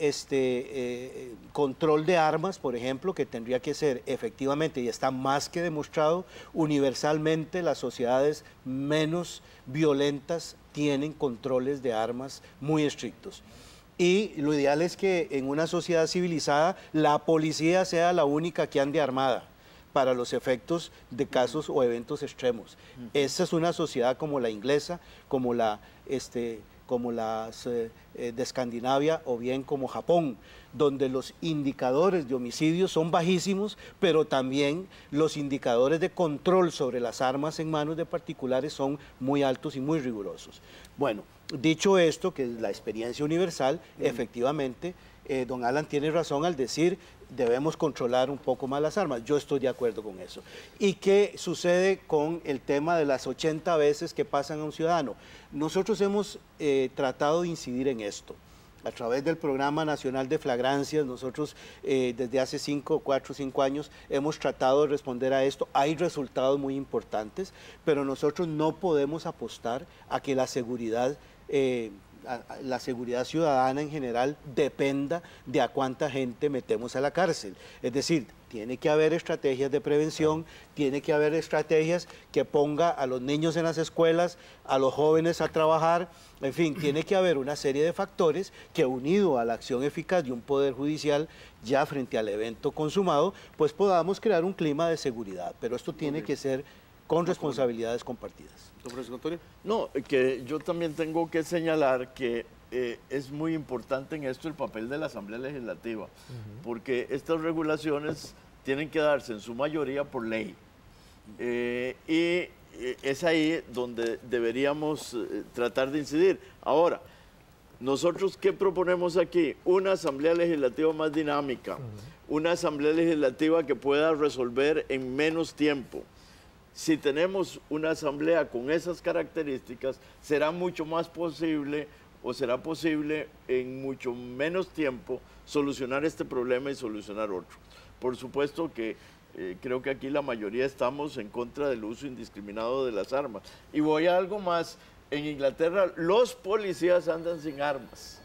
control de armas, por ejemplo, que tendría que ser efectivamente, y está más que demostrado, universalmente las sociedades menos violentas tienen controles de armas muy estrictos. Y lo ideal es que en una sociedad civilizada la policía sea la única que ande armada para los efectos de casos o eventos extremos. Esta es una sociedad como la inglesa, como las de Escandinavia o bien como Japón, donde los indicadores de homicidios son bajísimos, pero también los indicadores de control sobre las armas en manos de particulares son muy altos y muy rigurosos. Bueno, dicho esto, que es la experiencia universal, efectivamente, don Alan tiene razón al decir debemos controlar un poco más las armas. Yo estoy de acuerdo con eso. ¿Y qué sucede con el tema de las 80 veces que pasan a un ciudadano? Nosotros hemos tratado de incidir en esto. A través del Programa Nacional de Flagrancias, nosotros desde hace 4 o 5 años hemos tratado de responder a esto. Hay resultados muy importantes, pero nosotros no podemos apostar a que la seguridad ciudadana en general dependa de a cuánta gente metemos a la cárcel. Es decir, tiene que haber estrategias de prevención, tiene que haber estrategias que ponga a los niños en las escuelas, a los jóvenes a trabajar, en fin, tiene que haber una serie de factores que, unido a la acción eficaz de un poder judicial ya frente al evento consumado, pues podamos crear un clima de seguridad. Pero esto tiene que ser con responsabilidades compartidas. ¿Don Francisco Antonio? No, que yo también tengo que señalar que es muy importante en esto el papel de la Asamblea Legislativa, porque estas regulaciones tienen que darse en su mayoría por ley. Y es ahí donde deberíamos tratar de incidir. Ahora, nosotros, ¿qué proponemos aquí? Una Asamblea Legislativa más dinámica, una Asamblea Legislativa que pueda resolver en menos tiempo. Si tenemos una asamblea con esas características, será mucho más posible o será posible en mucho menos tiempo solucionar este problema y solucionar otro. Por supuesto que creo que aquí la mayoría estamos en contra del uso indiscriminado de las armas. Y voy a algo más. En Inglaterra los policías andan sin armas.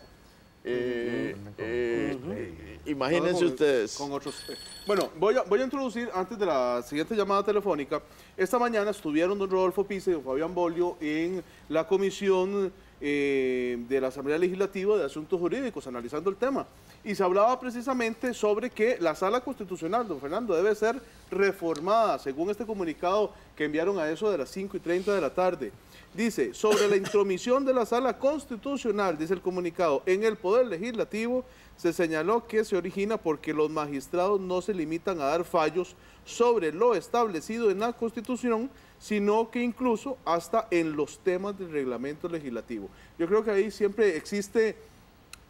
Imagínense ustedes. Con otros. Bueno, voy a introducir, antes de la siguiente llamada telefónica, esta mañana estuvieron don Rodolfo Pisa y don Fabián Bolio en la comisión de la Asamblea Legislativa de Asuntos Jurídicos, analizando el tema. Y se hablaba precisamente sobre que la Sala Constitucional, don Fernando, debe ser reformada, según este comunicado que enviaron a eso de las 5:30 de la tarde. Dice, sobre la intromisión de la Sala Constitucional, dice el comunicado, en el Poder Legislativo, se señaló que se origina porque los magistrados no se limitan a dar fallos sobre lo establecido en la Constitución, sino que incluso hasta en los temas del reglamento legislativo. Yo creo que ahí siempre existe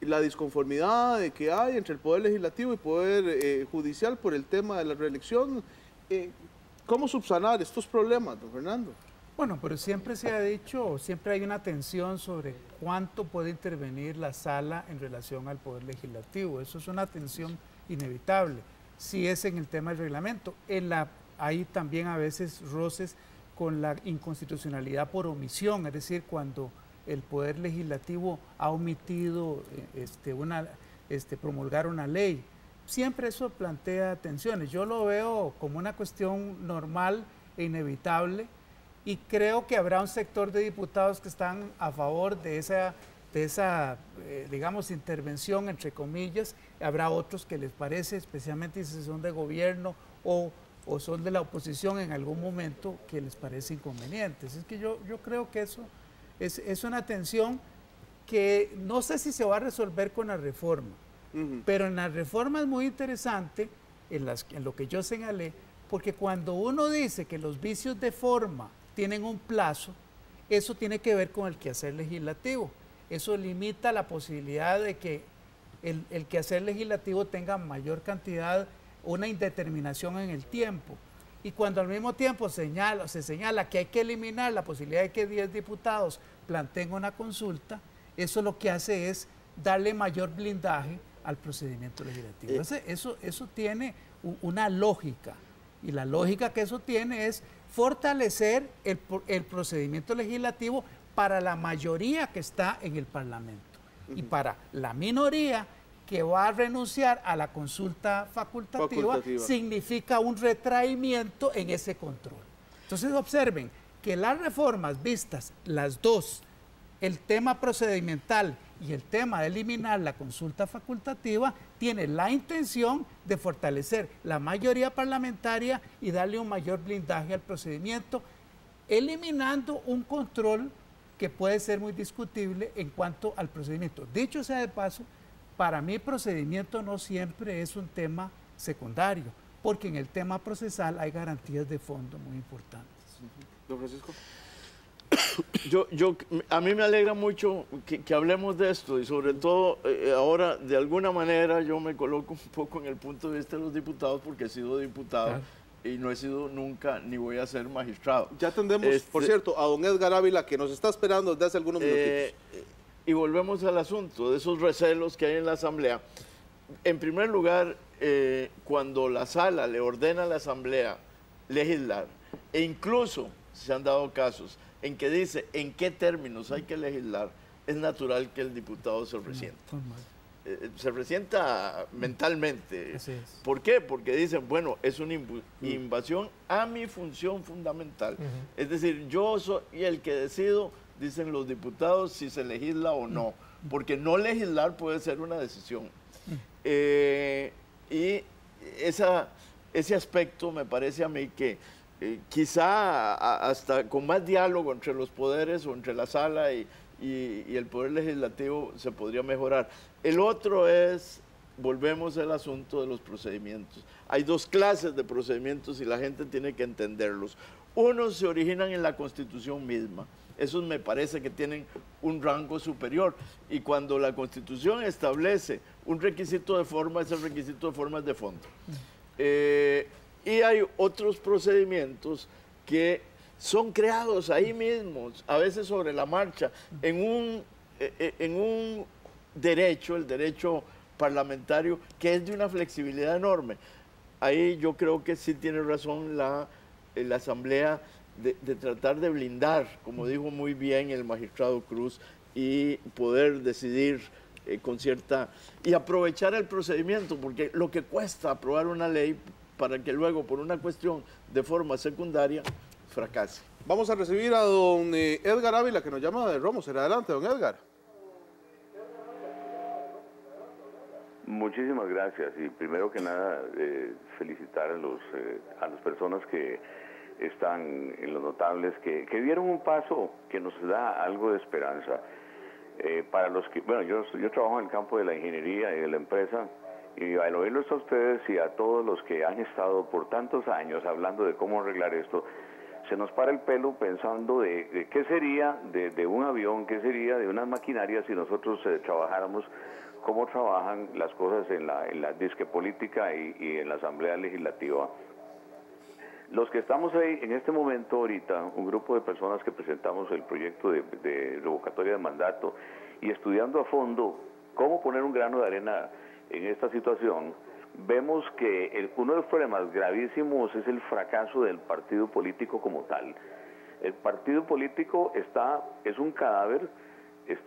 la disconformidad de que hay entre el Poder Legislativo y el Poder Judicial por el tema de la reelección. ¿Cómo subsanar estos problemas, don Fernando? Bueno, pero siempre se ha dicho, siempre hay una tensión sobre cuánto puede intervenir la sala en relación al Poder Legislativo. Eso es una tensión inevitable. Si es en el tema del reglamento, hay también a veces roces con la inconstitucionalidad por omisión, es decir, cuando el Poder Legislativo ha omitido promulgar una ley. Siempre eso plantea tensiones. Yo lo veo como una cuestión normal e inevitable, y creo que habrá un sector de diputados que están a favor de esa digamos, intervención, entre comillas. Habrá otros que les parece, especialmente si son de gobierno o son de la oposición en algún momento, que les parece inconveniente. Es que yo creo que eso es una tensión que no sé si se va a resolver con la reforma, pero en la reforma es muy interesante, en lo que yo señalé, porque cuando uno dice que los vicios de forma tienen un plazo, eso tiene que ver con el quehacer legislativo. Eso limita la posibilidad de que el quehacer legislativo tenga mayor cantidad, una indeterminación en el tiempo. Y cuando al mismo tiempo se señala que hay que eliminar la posibilidad de que 10 diputados planteen una consulta, eso lo que hace es darle mayor blindaje al procedimiento legislativo. Entonces, eso tiene una lógica, y la lógica que eso tiene es fortalecer el procedimiento legislativo para la mayoría que está en el Parlamento, y para la minoría que va a renunciar a la consulta facultativa. Significa un retraimiento en ese control. Entonces observen que las reformas vistas, las dos, el tema procedimental Y el tema de eliminar la consulta facultativa tiene la intención de fortalecer la mayoría parlamentaria y darle un mayor blindaje al procedimiento, eliminando un control que puede ser muy discutible en cuanto al procedimiento. Dicho sea de paso, para mí procedimiento no siempre es un tema secundario, porque en el tema procesal hay garantías de fondo muy importantes. Don Francisco. A mí me alegra mucho que hablemos de esto y sobre todo ahora de alguna manera yo me coloco un poco en el punto de vista de los diputados porque he sido diputado. Claro. Y no he sido nunca ni voy a ser magistrado. Ya tendremos, por cierto, a don Edgar Ávila que nos está esperando desde hace algunos minutitos. Y volvemos al asunto de esos recelos que hay en la Asamblea. En primer lugar, cuando la sala le ordena a la Asamblea legislar, e incluso se han dado casos en que dice en qué términos hay que legislar, es natural que el diputado se resienta. Se resienta mentalmente. ¿Por qué? Porque dicen, bueno, es una invasión a mi función fundamental. Es decir, yo soy el que decido, dicen los diputados, si se legisla o no. Porque no legislar puede ser una decisión. Y ese aspecto me parece a mí que quizá hasta con más diálogo entre los poderes o entre la sala y el Poder Legislativo se podría mejorar. El otro es, volvemos al asunto de los procedimientos. Hay dos clases de procedimientos y la gente tiene que entenderlos. Unos se originan en la Constitución misma. Esos me parece que tienen un rango superior. Y cuando la Constitución establece un requisito de forma, ese requisito de forma es de fondo. Y hay otros procedimientos que son creados ahí mismos, a veces sobre la marcha, en un derecho, el derecho parlamentario, que es de una flexibilidad enorme. Ahí yo creo que sí tiene razón la Asamblea de tratar de blindar, como dijo muy bien el magistrado Cruz, y poder decidir con cierta... y aprovechar el procedimiento, porque lo que cuesta aprobar una ley para que luego, por una cuestión de forma secundaria, fracase. Vamos a recibir a don Edgar Ávila, que nos llama de Romo. Será adelante, don Edgar. Muchísimas gracias y primero que nada felicitar a las personas que están en los notables, que dieron un paso que nos da algo de esperanza. Para los que, bueno, yo trabajo en el campo de la ingeniería y de la empresa, y al oírlos a ustedes y a todos los que han estado por tantos años hablando de cómo arreglar esto, se nos para el pelo pensando de qué sería de un avión, qué sería de unas maquinarias si nosotros trabajáramos cómo trabajan las cosas en la disque política y en la Asamblea Legislativa. Los que estamos ahí en este momento ahorita, un grupo de personas que presentamos el proyecto de revocatoria de mandato y estudiando a fondo cómo poner un grano de arena en esta situación, vemos que uno de los problemas gravísimos es el fracaso del partido político como tal. El partido político es un cadáver,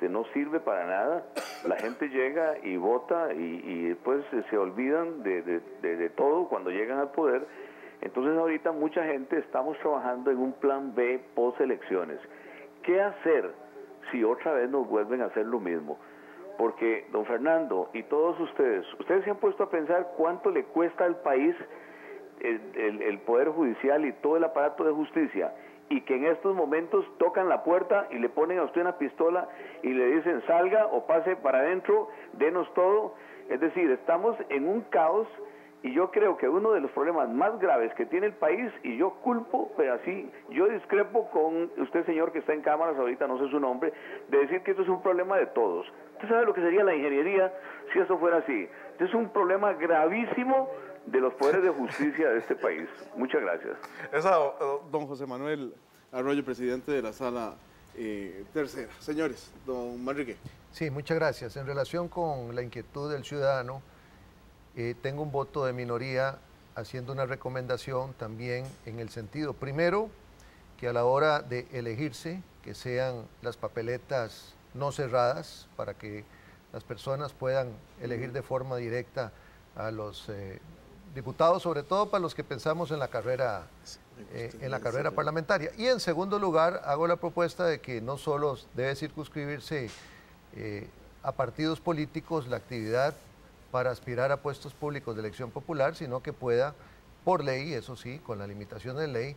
no sirve para nada, la gente llega y vota y después se olvidan de todo cuando llegan al poder. Entonces ahorita mucha gente estamos trabajando en un plan B post elecciones. ¿Qué hacer si otra vez nos vuelven a hacer lo mismo? Porque, don Fernando, y todos ustedes se han puesto a pensar cuánto le cuesta al país el Poder Judicial y todo el aparato de justicia, y que en estos momentos tocan la puerta y le ponen a usted una pistola y le dicen salga o pase para adentro, denos todo. Es decir, estamos en un caos. Y yo creo que uno de los problemas más graves que tiene el país, y yo culpo, pero así, yo discrepo con usted, señor, que está en cámaras ahorita, no sé su nombre, de decir que esto es un problema de todos. ¿Usted sabe lo que sería la ingeniería si eso fuera así? Esto es un problema gravísimo de los poderes de justicia de este país. Muchas gracias. Don José Manuel Arroyo, presidente de la Sala Tercera. Señores, don Manrique. Sí, muchas gracias. En relación con la inquietud del ciudadano, tengo un voto de minoría haciendo una recomendación también en el sentido, primero, que a la hora de elegirse, que sean las papeletas no cerradas para que las personas puedan elegir de forma directa a los diputados, sobre todo para los que pensamos en la carrera parlamentaria. Y en segundo lugar, hago la propuesta de que no solo debe circunscribirse a partidos políticos la actividad para aspirar a puestos públicos de elección popular, sino que pueda, por ley, eso sí, con la limitación de ley,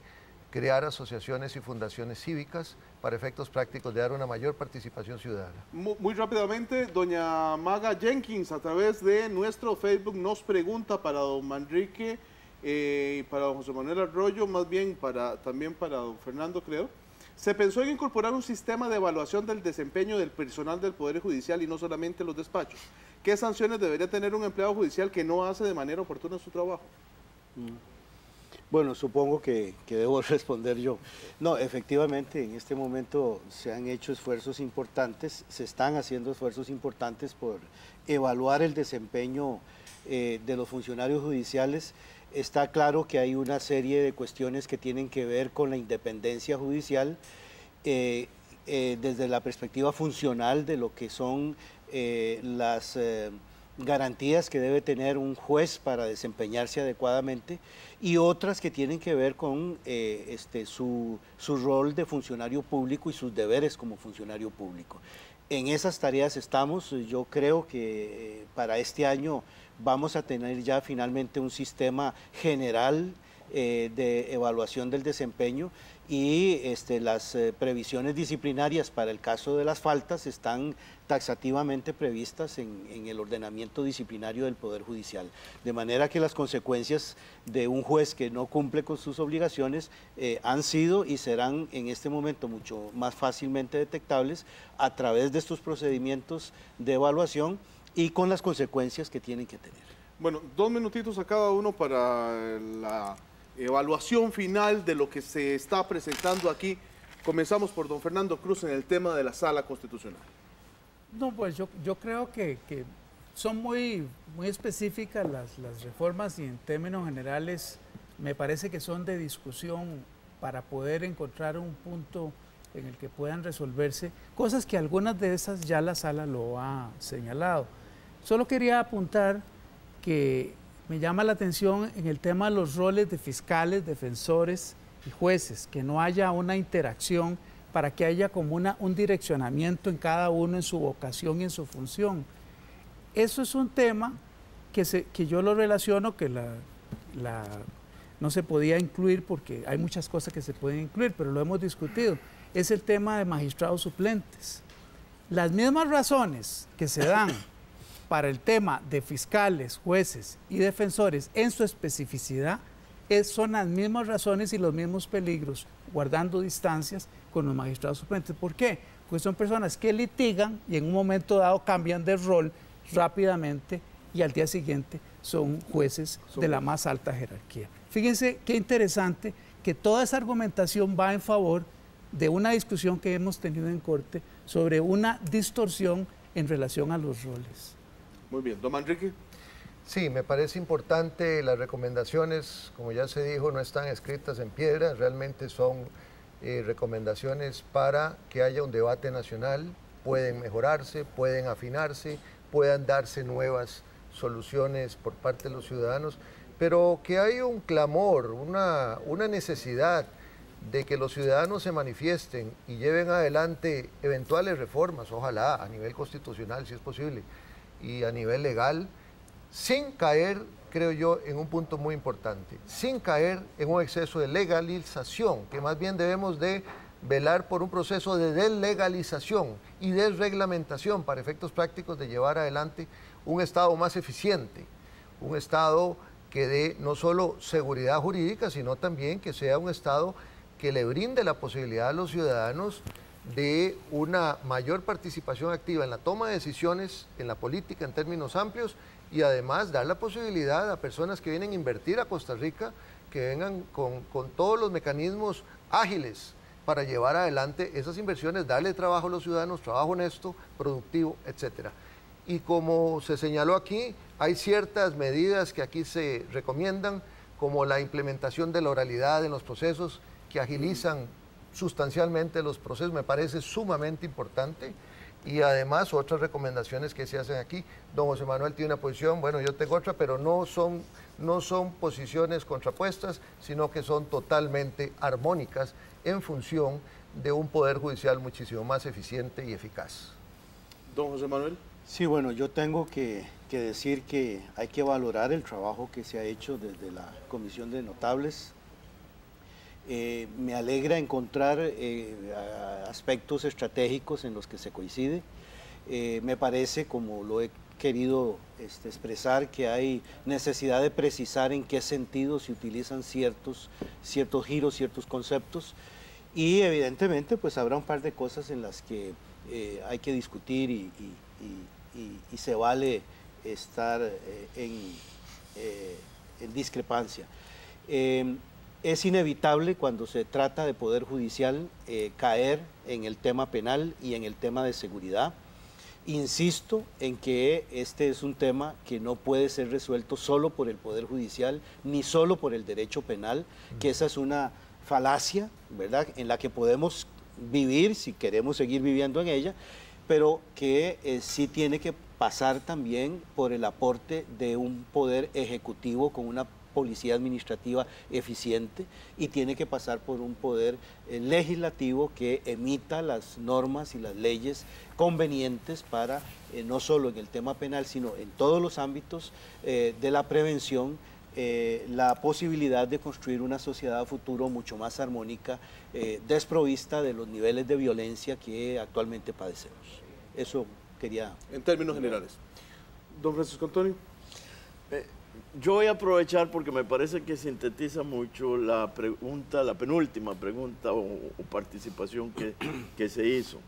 crear asociaciones y fundaciones cívicas para efectos prácticos de dar una mayor participación ciudadana. Muy rápidamente, doña Maga Jenkins, a través de nuestro Facebook, nos pregunta para don Manrique y para don José Manuel Arroyo, más bien también para don Fernando, creo. Se pensó en incorporar un sistema de evaluación del desempeño del personal del Poder Judicial y no solamente los despachos. ¿Qué sanciones debería tener un empleado judicial que no hace de manera oportuna su trabajo? Bueno, supongo que debo responder yo. No, efectivamente, en este momento se han hecho esfuerzos importantes, se están haciendo esfuerzos importantes por evaluar el desempeño de los funcionarios judiciales. Está claro que hay una serie de cuestiones que tienen que ver con la independencia judicial, desde la perspectiva funcional de lo que son las garantías que debe tener un juez para desempeñarse adecuadamente, y otras que tienen que ver con su rol de funcionario público y sus deberes como funcionario público. En esas tareas estamos. Yo creo que para este año vamos a tener ya finalmente un sistema general de evaluación del desempeño, y las previsiones disciplinarias para el caso de las faltas están taxativamente previstas en el ordenamiento disciplinario del Poder Judicial. De manera que las consecuencias de un juez que no cumple con sus obligaciones han sido y serán en este momento mucho más fácilmente detectables a través de estos procedimientos de evaluación y con las consecuencias que tienen que tener. Bueno, 2 minutitos a cada uno para la evaluación final de lo que se está presentando aquí. Comenzamos por don Fernando Cruz en el tema de la Sala Constitucional. No, pues yo creo que son muy específicas las reformas, y en términos generales me parece que son de discusión para poder encontrar un punto en el que puedan resolverse, cosas que algunas de esas ya la Sala lo ha señalado. Solo quería apuntar que me llama la atención en el tema de los roles de fiscales, defensores y jueces, que no haya una interacción para que haya como un direccionamiento en cada uno en su vocación y en su función. Eso es un tema que yo lo relaciono, que no se podía incluir porque hay muchas cosas que se pueden incluir, pero lo hemos discutido. Es el tema de magistrados suplentes. Las mismas razones que se dan para el tema de fiscales, jueces y defensores en su especificidad son las mismas razones y los mismos peligros, guardando distancias con los magistrados suplentes. ¿Por qué? Porque son personas que litigan y en un momento dado cambian de rol rápidamente y al día siguiente son jueces de la más alta jerarquía. Fíjense qué interesante que toda esa argumentación va en favor de una discusión que hemos tenido en Corte sobre una distorsión en relación a los roles. Muy bien, don Manrique. Sí, me parece importante. Las recomendaciones, como ya se dijo, no están escritas en piedra, realmente son recomendaciones para que haya un debate nacional, pueden mejorarse, pueden afinarse, puedan darse nuevas soluciones por parte de los ciudadanos, pero que hay un clamor, una necesidad de que los ciudadanos se manifiesten y lleven adelante eventuales reformas, ojalá a nivel constitucional si es posible, y a nivel legal, sin caer, creo yo, en un punto muy importante, sin caer en un exceso de legalización, que más bien debemos de velar por un proceso de deslegalización y desreglamentación para efectos prácticos de llevar adelante un Estado más eficiente, un Estado que dé no solo seguridad jurídica, sino también que sea un Estado que le brinde la posibilidad a los ciudadanos de una mayor participación activa en la toma de decisiones en la política en términos amplios, y además dar la posibilidad a personas que vienen a invertir a Costa Rica que vengan con todos los mecanismos ágiles para llevar adelante esas inversiones, darle trabajo a los ciudadanos, trabajo honesto, productivo, etcétera. Y como se señaló aquí, hay ciertas medidas que aquí se recomiendan, como la implementación de la oralidad en los procesos, que agilizan sustancialmente los procesos, me parece sumamente importante. Y además otras recomendaciones que se hacen aquí. Don José Manuel tiene una posición, bueno, yo tengo otra, pero no son posiciones contrapuestas, sino que son totalmente armónicas en función de un poder judicial muchísimo más eficiente y eficaz. Don José Manuel. Sí, bueno, yo tengo que decir que hay que valorar el trabajo que se ha hecho desde la Comisión de Notables. Me alegra encontrar aspectos estratégicos en los que se coincide. Me parece, como lo he querido expresar, que hay necesidad de precisar en qué sentido se utilizan ciertos giros, ciertos conceptos, y evidentemente pues habrá un par de cosas en las que hay que discutir y se vale estar en discrepancia. Es inevitable cuando se trata de Poder Judicial caer en el tema penal y en el tema de seguridad. Insisto en que este es un tema que no puede ser resuelto solo por el Poder Judicial ni solo por el derecho penal, que esa es una falacia, ¿verdad?, en la que podemos vivir si queremos seguir viviendo en ella, pero que sí tiene que pasar también por el aporte de un poder ejecutivo con una policía administrativa eficiente, y tiene que pasar por un poder legislativo que emita las normas y las leyes convenientes para, no solo en el tema penal, sino en todos los ámbitos de la prevención, la posibilidad de construir una sociedad a futuro mucho más armónica, desprovista de los niveles de violencia que actualmente padecemos. Eso quería... En términos generales. Don Francisco Antonio. Yo voy a aprovechar porque me parece que sintetiza mucho la pregunta, la penúltima pregunta o participación que se hizo,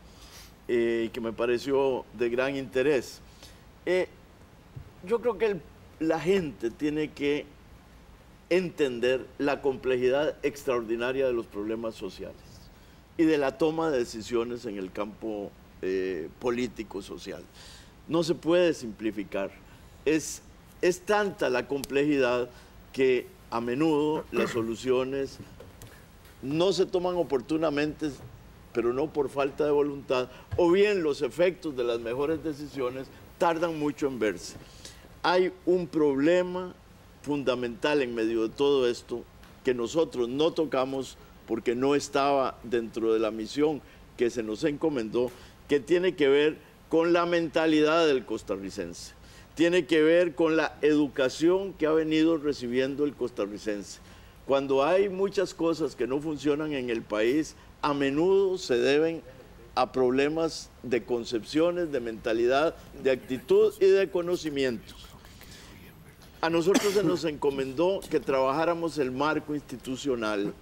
y que me pareció de gran interés. Yo creo que la gente tiene que entender la complejidad extraordinaria de los problemas sociales y de la toma de decisiones en el campo político-social. No se puede simplificar. Es tanta la complejidad que a menudo las soluciones no se toman oportunamente, pero no por falta de voluntad, o bien los efectos de las mejores decisiones tardan mucho en verse. Hay un problema fundamental en medio de todo esto que nosotros no tocamos porque no estaba dentro de la misión que se nos encomendó, que tiene que ver con la mentalidad del costarricense. Tiene que ver con la educación que ha venido recibiendo el costarricense. Cuando hay muchas cosas que no funcionan en el país, a menudo se deben a problemas de concepciones, de mentalidad, de actitud y de conocimientos. A nosotros se nos encomendó que trabajáramos el marco institucional,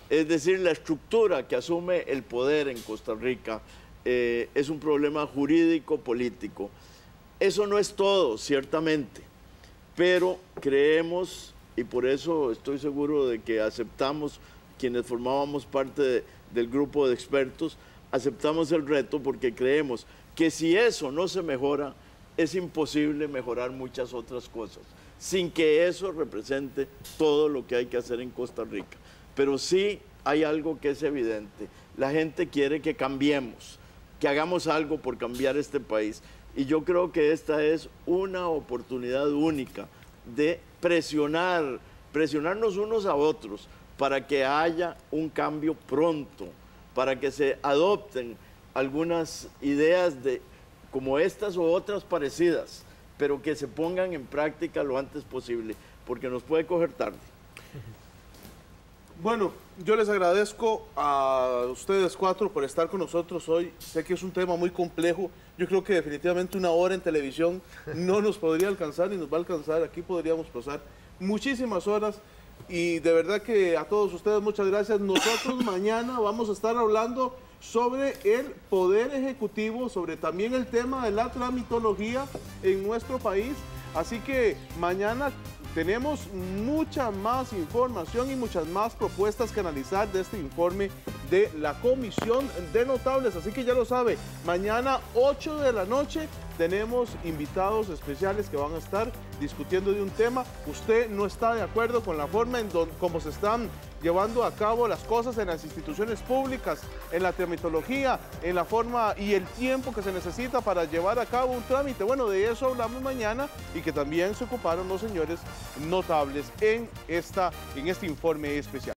es decir, la estructura que asume el poder en Costa Rica es un problema jurídico-político. Eso no es todo, ciertamente, pero creemos, y por eso estoy seguro de que aceptamos, quienes formábamos parte del grupo de expertos, aceptamos el reto porque creemos que si eso no se mejora, es imposible mejorar muchas otras cosas, sin que eso represente todo lo que hay que hacer en Costa Rica. Pero sí hay algo que es evidente, la gente quiere que cambiemos, que hagamos algo por cambiar este país. Y yo creo que esta es una oportunidad única de presionarnos unos a otros para que haya un cambio pronto, para que se adopten algunas ideas como estas o otras parecidas, pero que se pongan en práctica lo antes posible, porque nos puede coger tarde. Bueno, yo les agradezco a ustedes cuatro por estar con nosotros hoy. Sé que es un tema muy complejo. Yo creo que definitivamente una hora en televisión no nos podría alcanzar ni nos va a alcanzar. Aquí podríamos pasar muchísimas horas. Y de verdad que a todos ustedes muchas gracias. Nosotros mañana vamos a estar hablando sobre el Poder Ejecutivo, sobre también el tema de la tramitología en nuestro país. Así que mañana tenemos mucha más información y muchas más propuestas que analizar de este informe de la Comisión de Notables. Así que ya lo sabe, mañana 8 de la noche tenemos invitados especiales que van a estar discutiendo de un tema. Usted no está de acuerdo con la forma en cómo se están llevando a cabo las cosas en las instituciones públicas, en la tramitología, en la forma y el tiempo que se necesita para llevar a cabo un trámite. Bueno, de eso hablamos mañana, y que también se ocuparon los señores notables en este informe especial.